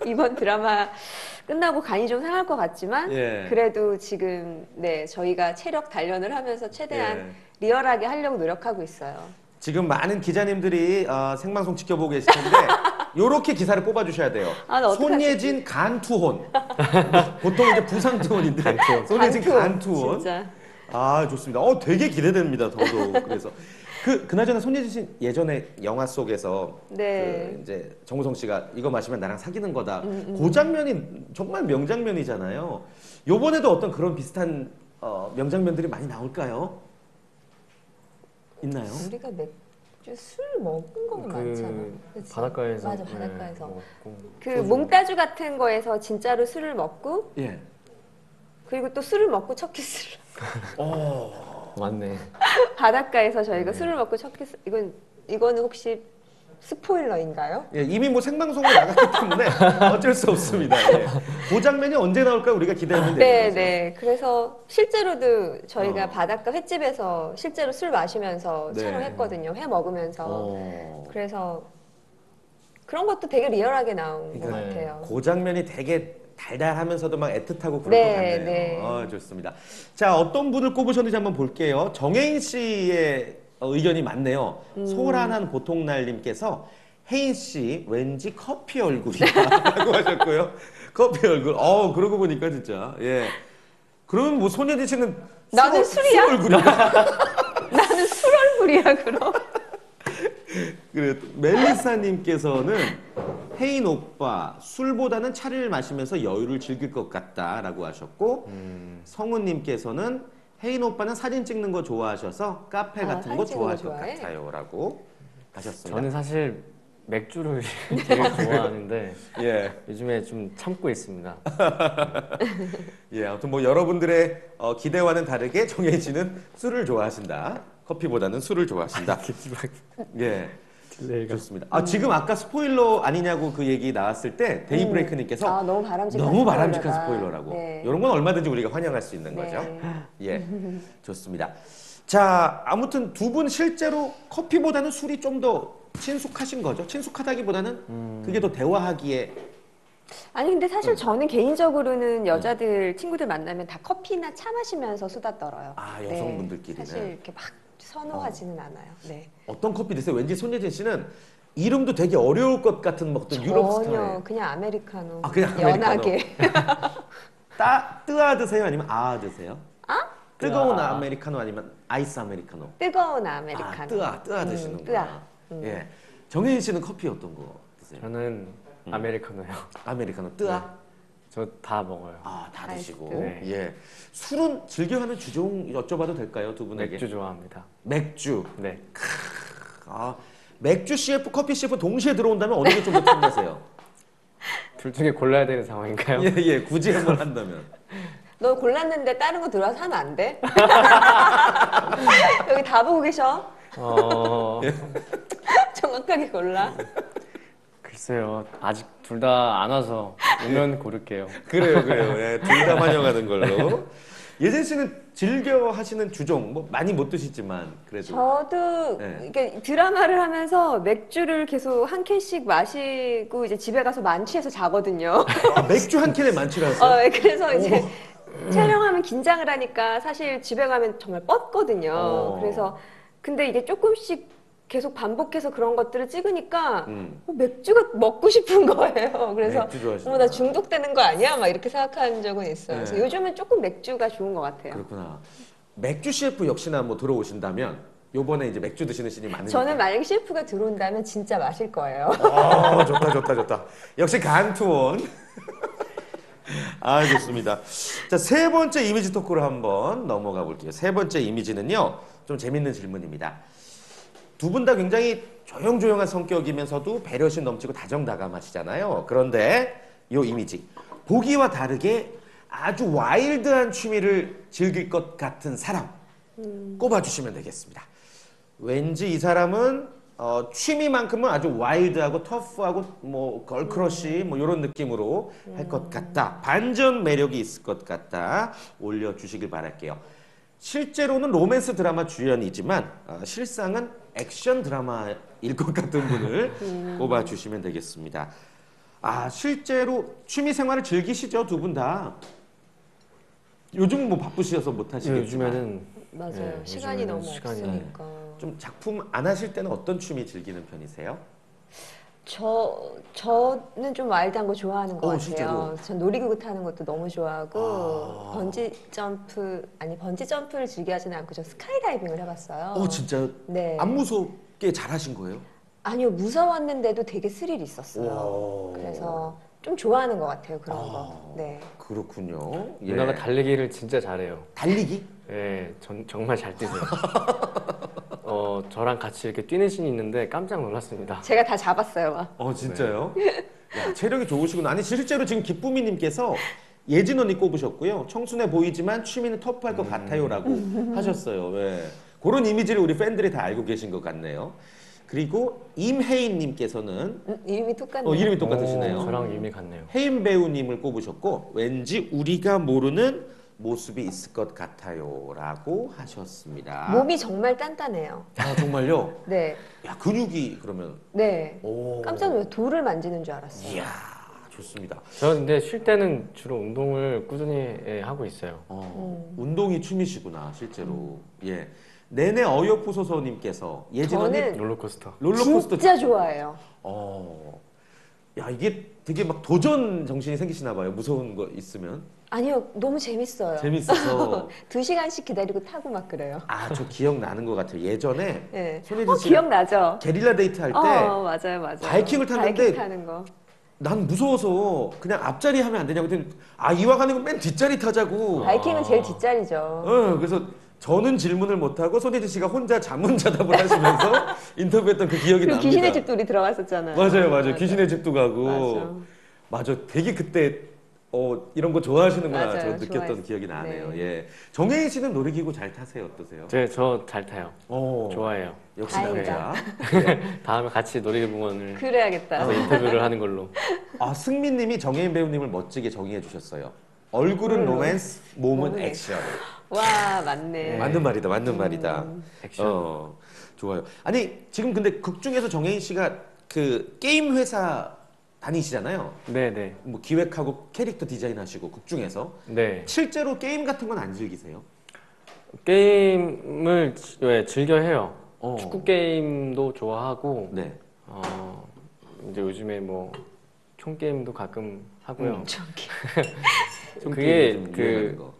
이번 드라마 끝나고 간이 좀 상할 것 같지만 예. 그래도 지금 네 저희가 체력 단련을 하면서 최대한 예. 리얼하게 하려고 노력하고 있어요. 지금 많은 기자님들이 생방송 지켜보고 계실 텐데 요렇게 기사를 뽑아주셔야 돼요. 아, 나 어떡하지? 손예진 간투혼. 보통 이제 부상투혼인데 간투혼. 손예진 간투혼. 진짜. 아 좋습니다. 더욱 기대됩니다. 더더욱. 그래서 그나저나 손예진 씨 예전에 영화 속에서 네. 이제 정우성 씨가 이거 마시면 나랑 사귀는 거다. 그 장면이 정말 명장면이잖아요. 요번에도 어떤 그런 비슷한 명장면들이 많이 나올까요? 있나요? 우리가 맥주 술 먹은 거는 많잖아. 그치? 바닷가에서. 맞아, 바닷가에서. 먹고. 그 몽따주 같은 거에서 진짜로 술을 먹고 예. 그리고 또 술을 먹고 첫 키스를 맞네. 바닷가에서 저희가 술을 먹고 첫 키스 이거는 혹시 스포일러인가요? 예, 이미 뭐 생방송으로 나갔기 때문에 어쩔 수 없습니다. 예. 그 장면이 언제 나올까 우리가 기대하면 되는 네, 거죠. 네. 그래서 실제로도 저희가 바닷가 횟집에서 실제로 술 마시면서 네. 촬영했거든요. 회 먹으면서. 어. 그래서 그런 것도 되게 리얼하게 나온 것 네. 같아요. 그 장면이 되게 달달하면서도 막 애틋하고 그럴 네, 것 같네요. 네. 좋습니다. 자, 어떤 분을 꼽으셨는지 한번 볼게요. 정혜인 씨의 의견이 많네요. 소란한 보통날님께서 혜인 씨 왠지 커피 얼굴이라고 하셨고요. 커피 얼굴. 그러고 보니까 진짜. 예. 그러면 뭐 손예진 씨는 나는 술이야? 술 얼굴이야. 나는 술 얼굴이야, 그럼. 그래 멜리사님께서는 혜인 오빠 술보다는 차를 마시면서 여유를 즐길 것 같다라고 하셨고 성우님께서는 혜인 오빠는 사진 찍는 거 좋아하셔서 카페 같은 거 사진 찍는 좋아할 거 것 좋아해? 같아요라고 하셨습니다. 저는 사실 맥주를 되게 좋아하는데 예, 요즘에 좀 참고 있습니다. 예, 아무튼 뭐 여러분들의 기대와는 다르게 정혜인 씨는 술을 좋아하신다. 커피보다는 술을 좋아하신다. 예. 좋습니다. 지금 아까 스포일러 아니냐고 그 얘기 나왔을 때 데이브레이크님께서 너무 바람직한 너무 바람직한 스포일러다. 스포일러라고. 네. 이런 건 얼마든지 우리가 환영할 수 있는 네. 거죠. 예, 좋습니다. 자, 아무튼 두 분 실제로 커피보다는 술이 좀 더 친숙하신 거죠? 친숙하다기보다는 그게 더 대화하기에 아니 근데 사실 저는 개인적으로는 여자들 친구들 만나면 다 커피나 차 마시면서 수다 떨어요. 여성분들끼리는. 네, 사실 이렇게 막 선호하지는 않아요. 네. 어떤 커피 드세요? 왠지 손예진 씨는 이름도 되게 어려울 것 같은 뭐 어떤 유럽 스타일. 전혀 그냥 아메리카노. 그냥 아메리카노. 연하게. 뜨아 드세요? 아니면 아 드세요? 뜨거운 뜨아. 아메리카노 아니면 아이스 아메리카노? 뜨거운 아메리카노. 뜨아 드시는구나. 뜨아. 예. 정혜인 씨는 커피 어떤 거 드세요? 저는 아메리카노요. 아메리카노 뜨아? 저 다 먹어요. 아, 다 드시고. 네. 예. 술은 즐겨하는 주종 여쭤봐도 될까요, 두 분에게? 맥주 좋아합니다. 맥주. 네. 아, 맥주 CF, 커피 CF 동시에 들어온다면 어느 게 좀 더 탐나세요? 둘 중에 골라야 되는 상황인가요? 예, 예. 굳이 한번 한다면. 너 골랐는데 다른 거 들어와서 하면 안 돼? 여기 다 보고 계셔. 정확하게 골라. 글쎄요. 아직 둘 다 안 와서 오면 고를게요. 그래요, 그래요. 예, 둘 다 환영하는 걸로. 예진 씨는 즐겨 하시는 주종, 뭐 많이 못 드시지만 그래도. 저도 네. 이게 드라마를 하면서 맥주를 계속 한 캔씩 마시고 이제 집에 가서 만취해서 자거든요. 아, 맥주 한 캔에 만취를 하세요? 그래서 이제 촬영하면 긴장을 하니까 사실 집에 가면 정말 뻗거든요. 그래서 근데 이게 조금씩 계속 반복해서 그런 것들을 찍으니까 맥주가 먹고 싶은 거예요. 그래서 맥주 좋아하시는구나. 나 중독되는 거 아니야? 막 이렇게 생각한 적은 있어요. 네. 그래서 요즘은 조금 맥주가 좋은 것 같아요. 그렇구나. 맥주 CF 역시나 뭐 들어오신다면 요번에 이제 맥주 드시는 신이 많으니까. 저는 만약에 CF가 들어온다면 진짜 마실 거예요. 좋다, 좋다, 좋다. 역시 간투원. 아, 좋습니다. 자, 세 번째 이미지 토크로 한번 넘어가 볼게요. 세 번째 이미지는요, 좀 재밌는 질문입니다. 두 분 다 굉장히 조용조용한 성격이면서도 배려심 넘치고 다정다감하시잖아요. 그런데 이 이미지, 보기와 다르게 아주 와일드한 취미를 즐길 것 같은 사람 꼽아주시면 되겠습니다. 왠지 이 사람은 취미만큼은 아주 와일드하고 터프하고 뭐 걸크러쉬 뭐 이런 느낌으로 할 것 같다. 반전 매력이 있을 것 같다. 올려주시길 바랄게요. 실제로는 로맨스 드라마 주연이지만 실상은 액션 드라마일 것 같은 분을 꼽아주시면 되겠습니다. 아, 실제로 취미 생활을 즐기시죠, 두 분 다? 요즘 뭐 바쁘셔서 못 하시겠지만. 요즘에는 맞아요. 네, 시간이 요즘에는 너무 시간이 없으니까. 좀 작품 안 하실 때는 어떤 취미 즐기는 편이세요? 저는 좀 와일드한 거 좋아하는 것 같아요. 실제로? 전 놀이기구 타는 것도 너무 좋아하고 번지 점프를 즐겨 하지는 않고 저 스카이다이빙을 해봤어요. 진짜요? 네. 안 무섭게 잘하신 거예요? 아니요, 무서웠는데도 되게 스릴 있었어요. 와. 그래서 좀 좋아하는 것 같아요, 그런 거. 네. 그렇군요. 예. 누나가 달리기를 진짜 잘해요. 달리기? 네, 정말 잘 뛰세요. 저랑 같이 이렇게 뛰는 씬이 있는데 깜짝 놀랐습니다. 제가 다 잡았어요, 막. 진짜요? 야, 체력이 좋으시구나. 아니, 실제로 지금 기쁨이님께서 예진 언니 꼽으셨고요. 청순해 보이지만 취미는 터프할 것 같아요라고 하셨어요. 예. 그런 이미지를 우리 팬들이 다 알고 계신 것 같네요. 그리고 임혜인님께서는 이름이 똑같네요. 이름이 똑같으시네요. 저랑 이미 같네요. 혜인 배우님을 꼽으셨고 왠지 우리가 모르는 모습이 있을 것 같아요라고 하셨습니다. 몸이 정말 단단해요. 아, 정말요? 네. 야, 근육이 그러면. 네. 오. 깜짝 놀라서 돌을 만지는 줄 알았어요. 이야, 좋습니다. 저 근데 쉴 때는 주로 운동을 꾸준히 하고 있어요. 운동이 취미시구나, 실제로. 예. 내내 어여포소서님께서 예진 언니 저는 롤러코스터. 롤러코스터 진짜 좋아해요. 야, 이게 되게 막 도전 정신이 생기시나 봐요. 무서운 거 있으면. 아니요, 너무 재밌어요. 재밌어서. 2시간씩 기다리고 타고 막 그래요. 아, 저 기억나는 것 같아요. 예전에 네. 손예진 씨가 기억나죠? 게릴라 데이트 할 때 맞아요, 맞아요. 바이킹을 탔는데 바이킹 타는 거. 난 무서워서 그냥 앞자리 하면 안 되냐고 했더니 이왕 하는 건 맨 뒷자리 타자고. 바이킹은 제일 뒷자리죠. 그래서 저는 질문을 못하고 손예진 씨가 혼자 자문자답을 하시면서 인터뷰했던 그 기억이 그리고 납니다. 귀신의 집도 우리 들어갔었잖아요. 맞아요. 귀신의 집도 가고. 맞아. 되게 그때 이런 거 좋아하시는구나. 맞아요. 저 느꼈던 좋아했어요. 기억이 나네요. 네. 예. 정혜인 씨는 놀이기구 잘 타세요? 어떠세요? 저 잘 타요. 좋아해요. 역시 다행이다. 남자. 다음에 같이 놀이기구원을 그래야겠다. 가서 인터뷰를 하는 걸로. 승민님이 정혜인 배우님을 멋지게 정의해 주셨어요. 얼굴은 로맨스, 몸은 액션. 와, 맞네. 네. 맞는 말이다, 맞는 말이다. 액션. 좋아요. 아니, 지금 근데 극 중에서 정혜인 씨가 그 게임 회사 다니시잖아요. 네네. 뭐 기획하고 캐릭터 디자인하시고 극 중에서 네. 실제로 게임 같은 건 안 즐기세요? 게임을 즐겨 해요. 어. 축구 게임도 좋아하고, 네. 이제 요즘에 뭐 총 게임도 가끔 하고요. 저기. 그게 좀 그 유행하는 거.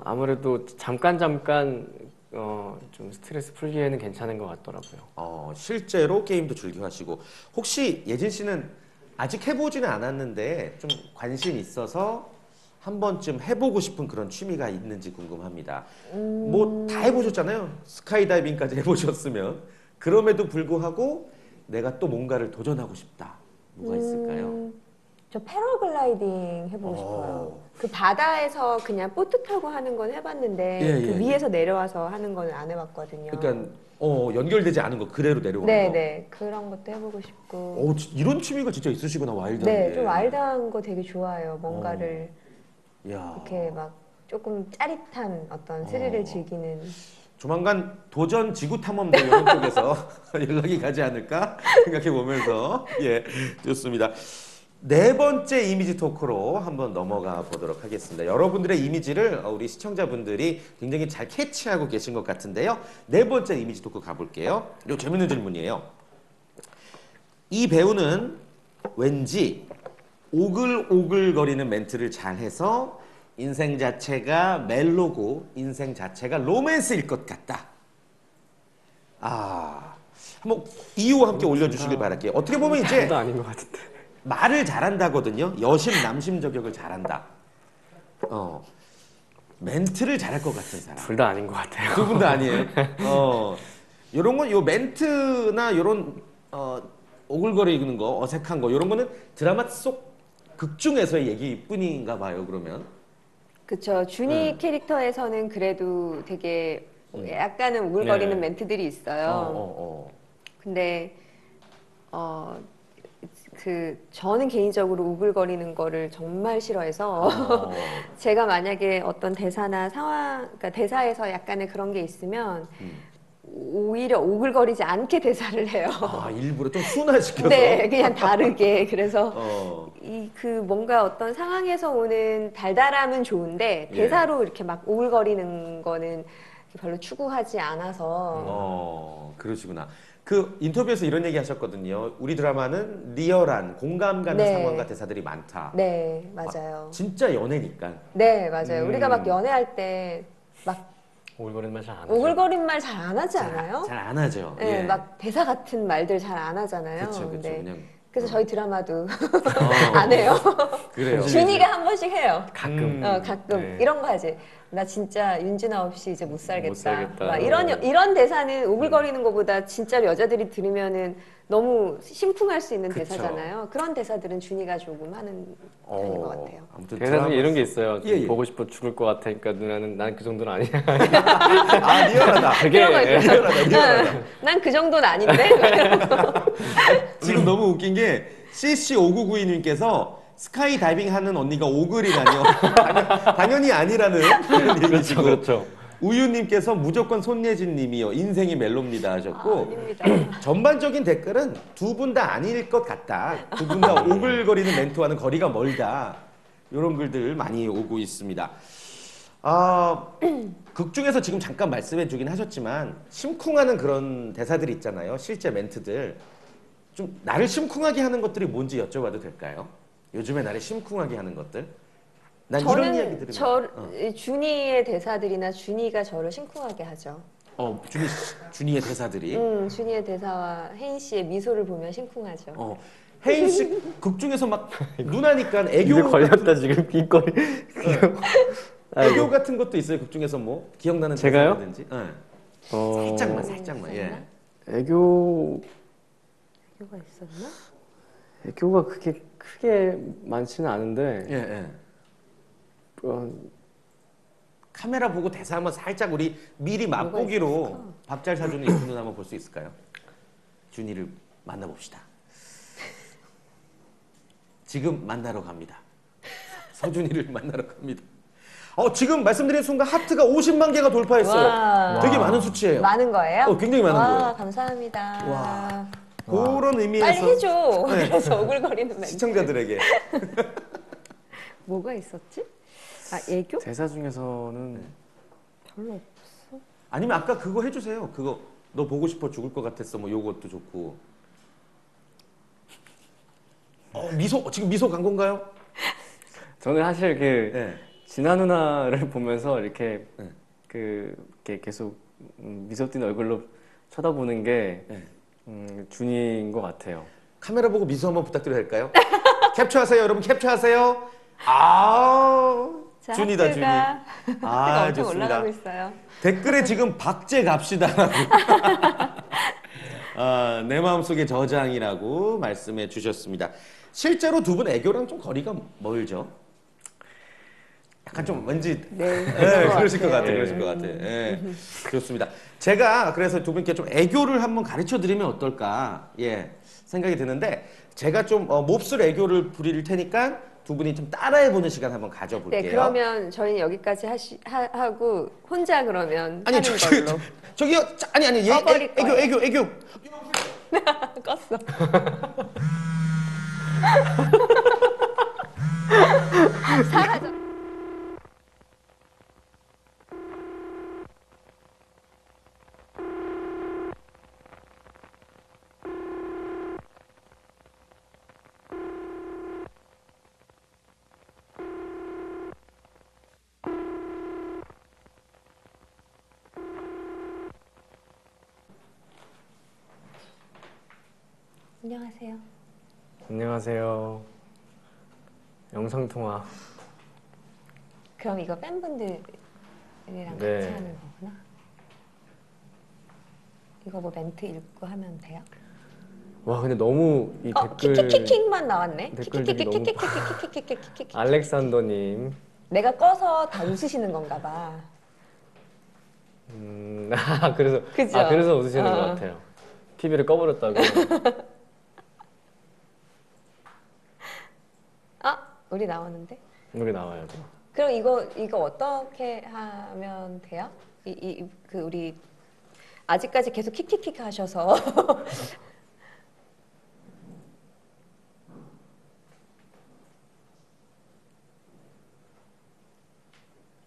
아무래도 잠깐 좀 스트레스 풀기에는 괜찮은 것 같더라고요. 실제로 게임도 즐겨 하시고 혹시 예진 씨는 아직 해보지는 않았는데 좀 관심 있어서 한 번쯤 해보고 싶은 그런 취미가 있는지 궁금합니다. 뭐 다 해보셨잖아요. 스카이다이빙까지 해보셨으면 그럼에도 불구하고 내가 또 뭔가를 도전하고 싶다. 뭐가 있을까요? 저 패러글라이딩 해보고 싶어요. 그 바다에서 그냥 보트 타고 하는 건 해봤는데 예, 그 예, 위에서 내려와서 하는 건 안 해봤거든요. 그러니까 연결되지 않은 거 그대로 내려오는 거. 네네 그런 것도 해보고 싶고. 이런 취미가 진짜 있으시구나. 와일드한 네, 게. 좀 와일드한 거 되게 좋아해요. 뭔가를 야. 이렇게 막 조금 짜릿한 어떤 스릴을 즐기는. 조만간 도전 지구 탐험대 이런 쪽에서 연락이 가지 않을까 생각해 보면서 예, 좋습니다. 네 번째 이미지 토크로 한번 넘어가 보도록 하겠습니다. 여러분들의 이미지를 우리 시청자분들이 굉장히 잘 캐치하고 계신 것 같은데요. 네 번째 이미지 토크 가볼게요. 이 재밌는 질문이에요. 이 배우는 왠지 오글오글거리는 멘트를 잘해서 인생 자체가 멜로고 인생 자체가 로맨스일 것 같다. 한번 이유와 함께 올려주시길 바랄게요. 어떻게 보면 이제 둘 다 아닌 것 같은데. 말을 잘한다거든요. 여심 남심 저격을 잘한다. 멘트를 잘할 것 같은 사람. 둘 다 아닌 것 같아요. 두 분 다 아니에요. 요런 건 요 멘트나 요런 오글거리는 거, 어색한 거 요런 거는 드라마 속 극 중에서의 얘기뿐인가 봐요. 그러면. 그쵸. 준이 캐릭터에서는 그래도 되게 약간은 우글거리는 네. 멘트들이 있어요. 근데 저는 개인적으로 우글거리는 거를 정말 싫어해서 제가 만약에 어떤 대사나 상황, 그러니까 대사에서 약간의 그런 게 있으면 오히려 오글거리지 않게 대사를 해요. 일부러 좀 순화시켜서. 네, 그냥 다르게. 그래서 뭔가 어떤 상황에서 오는 달달함은 좋은데 대사로 이렇게 막 오글거리는 거는 별로 추구하지 않아서. 그러시구나. 그 인터뷰에서 이런 얘기 하셨거든요. 우리 드라마는 리얼한 공감 가는 네. 상황과 대사들이 많다. 네, 맞아요. 진짜 연애니까. 네, 맞아요. 우리가 막 연애할 때 막 오글거리는 말 잘 안 하죠. 오글거린 말 잘 안 하지 않아요? 잘 안 하죠. 네, 예. 막 대사 같은 말들 잘 안 하잖아요. 그쵸, 네. 그냥. 그래서 저희 드라마도 안 해요. 그래요. 준이가 한 번씩 해요. 가끔. 가끔 네. 이런 거 하지. 나 진짜 윤진아 없이 이제 못 살겠다. 못 살겠다. 막 이런 대사는 오글거리는 것보다 진짜로 여자들이 들으면은 너무 심쿵할 수 있는 그쵸. 대사잖아요. 그런 대사들은 준이가 조금 하는 편인 것 같아요. 아무튼 대사 중에 이런 게 있어요. 예. 보고 싶어 죽을 것 같으니까 누나는 난 그 정도는 아니야. 리얼하다. 그게 이런 거 있어요. 리얼하다. 난 그 정도는 아닌데. 지금 너무 웃긴 게 CC5992님께서 스카이 다이빙 하는 언니가 오글이라뇨. 당연히 아니라는 얘기시고. 그렇죠. 우유님께서 무조건 손예진님이요. 인생이 멜로입니다 하셨고. 아닙니다. 전반적인 댓글은 두 분 다 아닐 것 같다. 두 분 다 오글거리는 멘트와는 거리가 멀다. 이런 글들 많이 오고 있습니다. 극 중에서 지금 잠깐 말씀해 주긴 하셨지만 심쿵하는 그런 대사들 있잖아요. 실제 멘트들. 좀 나를 심쿵하게 하는 것들이 뭔지 여쭤봐도 될까요? 요즘에 나를 심쿵하게 하는 것들. 난 이런 이야기 들으면 준이의 대사들이나 준이가 저를 심쿵하게 하죠. 준이의 대사들이. 준이의 대사와 혜인 씨의 미소를 보면 심쿵하죠. 혜인 씨 극 중에서 막 누나니까 입에 애교 걸렸다 지금 입거리. 애교 같은 것도 있어요. 극 중에서 뭐 기억나는 제가요? 대사라든지. 살짝만. 예. 애교가 있었나? 그렇게 크게 많지는 않은데. 예. 카메라 보고 대사 한번 살짝 우리 미리 맛보기로 밥 잘 사주는 예쁜 누나 한번 볼 수 있을까요? 준이를 만나봅시다. 지금 만나러 갑니다. 서준이를 만나러 갑니다. 지금 말씀드린 순간 하트가 50만 개가 돌파했어요. 와. 되게 많은 수치예요. 많은 거예요? 굉장히 많은 거예요. 감사합니다. 와. 그런 의미에서 빨리 해줘. 네. 그래서 오글거리는 멘트. 시청자들에게 뭐가 있었지? 애교? 대사 중에서는 별로 없어. 아니면 아까 그거 해주세요. 그거 너 보고 싶어 죽을 것 같았어. 뭐 요것도 좋고. 지금 미소 간 건가요? 저는 사실 네. 진아 누나를 보면서 이렇게 네. 이렇게 계속 미소 띈 얼굴로 쳐다보는 게 준이인 것 같아요. 카메라 보고 미소 한번 부탁드려도 될까요? 캡처하세요, 여러분. 캡처하세요. 아, 자, 준이다, 준이. 하트가 아, 엄청 좋습니다. 올라가고 있어요. 댓글에 지금 박제 갑시다라고. 아, 내 마음속의 저장이라고 말씀해 주셨습니다. 실제로 두 분 애교랑 좀 거리가 멀죠? 약간 좀 왠지 네, 그러실 것 같아요. 네. 그러실 것 같아요. 예. 좋습니다. 제가 그래서 두 분께 좀 애교를 한번 가르쳐 드리면 어떨까 생각이 드는데 제가 좀 몹쓸 애교를 부릴 테니까 두 분이 좀 따라해 보는 시간 한번 가져볼게요. 네, 그러면 저희는 여기까지 하고 혼자 그러면 아니 하는 저기 걸로. 저기요. 아니 꺼버릴 애교 거예요. 애교 껐어. 사라져. 안녕하세요. 안녕하세요. 영상통화. 그럼 이거 팬분들이랑 네. 같이 하는 거구나. 이거 뭐 멘트 읽고 하면 돼요? 와 근데 너무 이 댓글 킥킥킥킥만 나왔네. 댓글들이 너무 킥킥킥킥킥킥킥킥킥킥킥. 알렉산더님 내가 꺼서 다 웃으시는 건가 봐. 그래서 그죠? 그래서 웃으시는 것 어. 같아요. TV를 꺼버렸다고. 아, 우리 나오는데? 여기 나와요. 그럼 이거 어떻게 하면 돼요? 그 우리 아직까지 계속 킥킥킥 하셔서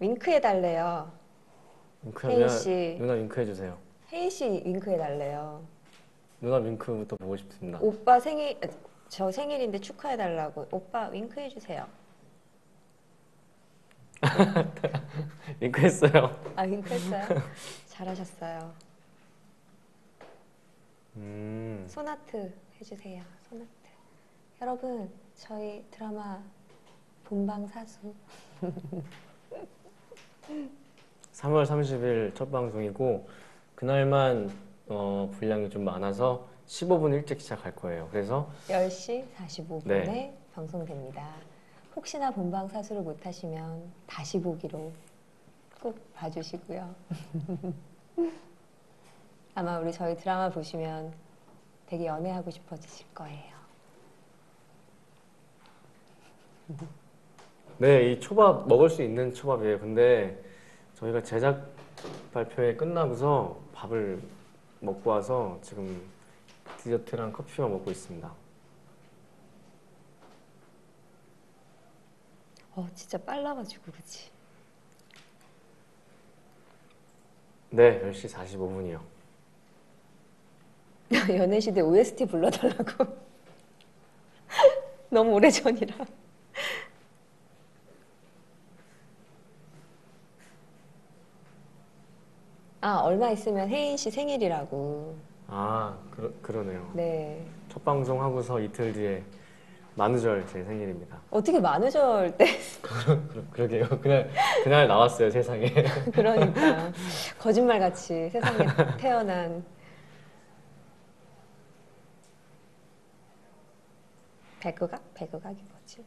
윙크 해달래요. 혜인 씨. 누나 윙크 해주세요. 혜인 씨 윙크 해달래요. 누나 윙크부터 보고 싶습니다. 오빠 저 생일인데 축하해달라고. 오빠 윙크 해주세요. 윙크 했어요. 아, 윙크 했어요? 잘하셨어요. 소나트 해주세요. 소나트. 여러분, 저희 드라마 본방사수 3월 30일 첫 방송이고 그날만 분량이 좀 많아서 15분 일찍 시작할 거예요. 그래서 10시 45분에 네. 방송됩니다. 혹시나 본방사수를 못하시면 다시 보기로 꼭 봐주시고요. 아마 우리 저희 드라마 보시면 되게 연애하고 싶어지실 거예요. 네, 이 초밥 먹을 수 있는 초밥이에요. 근데 저희가 제작 발표회 끝나고서 밥을 먹고 와서 지금 디저트랑 커피만 먹고 있습니다. 진짜 빨라가지고 그치? 네, 10시 45분이요. 연애시대 OST 불러달라고. 너무 오래전이라. 얼마 있으면 혜인 씨 생일이라고. 그러네요. 네. 첫 방송 하고서 이틀 뒤에 만우절 제 생일입니다. 어떻게 만우절 때 그러게요. 그날 나왔어요, 세상에. 그러니까 거짓말같이 세상에 태어난 배그각이 뭐지?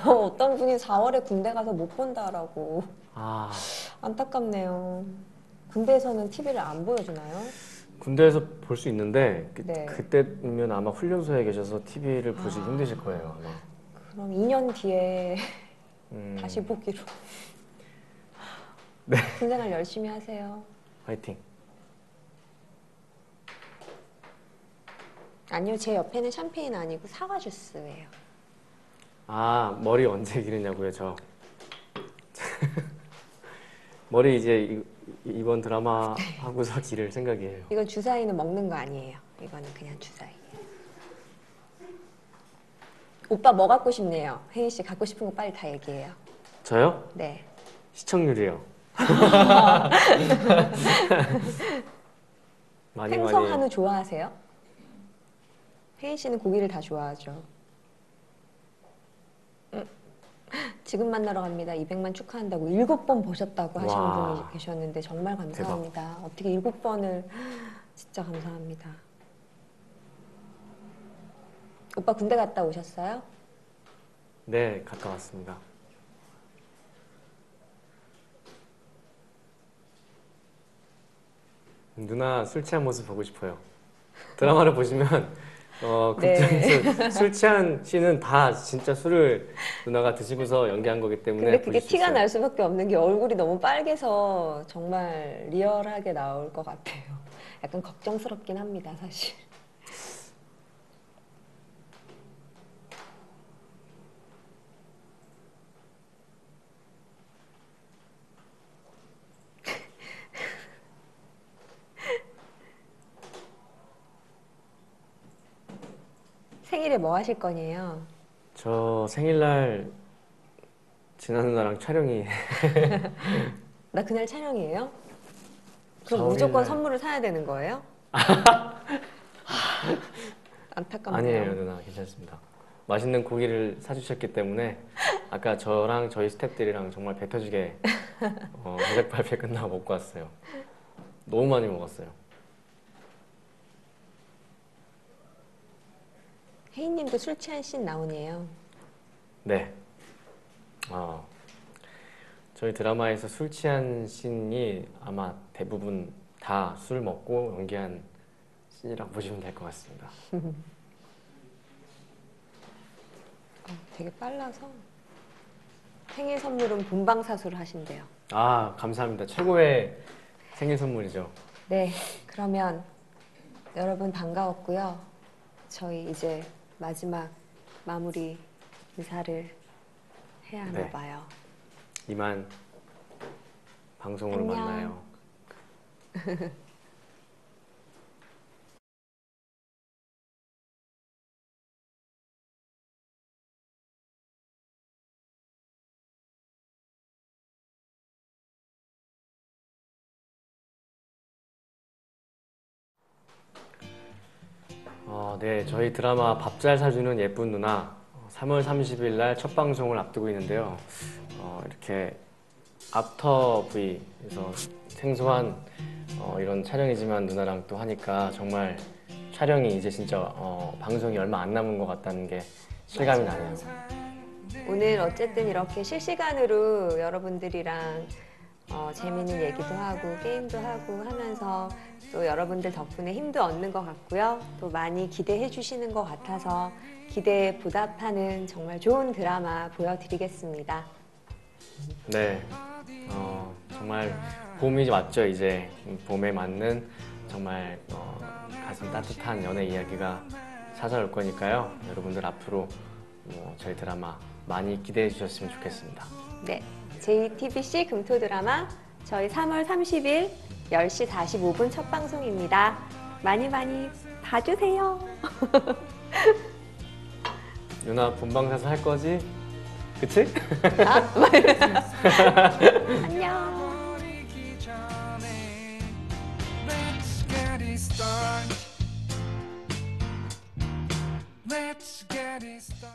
어떤 분이 4월에 군대 가서 못 본다라고. 안타깝네요. 군대에서는 TV를 안 보여주나요? 군대에서 볼 수 있는데 네. 그때면 아마 훈련소에 계셔서 TV를 보시 힘드실 거예요. 아마. 그럼 2년 뒤에 다시 보기로. 네. 군생활 열심히 하세요. 화이팅. 아니요, 제 옆에는 샴페인 아니고 사과 주스예요. 머리 언제 기르냐고요, 저. 머리 이제 이번 드라마 하고서 기를 생각이에요. 이건 주사위는 먹는 거 아니에요. 이거는 그냥 주사위예요. 오빠 뭐 갖고 싶네요? 혜인 씨 갖고 싶은 거 빨리 다 얘기해요. 저요? 네. 시청률이요. 많이 횡성 한우 좋아하세요? 혜인 씨는 고기를 다 좋아하죠. 지금 만나러 갑니다. 200만 축하한다고 7번 보셨다고 하시는 와. 분이 계셨는데 정말 감사합니다. 어떻게 7번을 진짜 감사합니다. 오빠 군대 갔다 오셨어요? 네, 갔다 왔습니다. 누나 술 취한 모습 보고 싶어요. 드라마를 보시면 극장에서 술 취한 씬은 다 진짜 술을 누나가 드시고서 연기한 거기 때문에 근데 그게 보실 수 티가 있어요. 날 수밖에 없는 게 얼굴이 너무 빨개서 정말 리얼하게 나올 것 같아요. 약간 걱정스럽긴 합니다, 사실. 생일에 뭐 하실 거니에요? 저 생일날 진아 누나랑 촬영이 나 그날 촬영이에요? 그럼 4월 무조건 1일. 선물을 사야 되는 거예요? 안타깝네요. 아니에요 누나 괜찮습니다. 맛있는 고기를 사주셨기 때문에 아까 저랑 저희 스태프들이랑 정말 배 터지게 제작 발표 끝나고 먹고 왔어요. 너무 많이 먹었어요. 혜인님도 술 취한 씬 나오네요. 네. 저희 드라마에서 술 취한 씬이 아마 대부분 다 술 먹고 연기한 씬이라고 보시면 될 것 같습니다. 되게 빨라서 생일 선물은 본방사수를 하신대요. 아 감사합니다. 최고의 생일 선물이죠. 네, 그러면 여러분 반가웠고요. 저희 이제 마지막 마무리 인사를 해야 하나 네. 봐요. 이만 방송으로 안녕. 만나요. 네, 저희 드라마 밥 잘 사주는 예쁜 누나 3월 30일 날 첫 방송을 앞두고 있는데요. 이렇게 앞터 V에서 생소한 이런 촬영이지만 누나랑 또 하니까 정말 촬영이 이제 진짜 방송이 얼마 안 남은 것 같다는 게 실감이 나네요. 오늘 어쨌든 이렇게 실시간으로 여러분들이랑 재밌는 얘기도 하고 게임도 하고 하면서 또 여러분들 덕분에 힘도 얻는 것 같고요. 또 많이 기대해 주시는 것 같아서 기대에 보답하는 정말 좋은 드라마 보여드리겠습니다. 네, 정말 봄이 왔죠. 이제 봄에 맞는 정말 가슴 따뜻한 연애 이야기가 찾아올 거니까요. 여러분들 앞으로 저희 드라마 많이 기대해 주셨으면 좋겠습니다. 네, JTBC 금토 드라마 저희 3월 30일 10시 45분 첫 방송입니다. 많이 많이 봐주세요. 유나 본방사수 할 거지? 그치? 안녕. Let's get it started.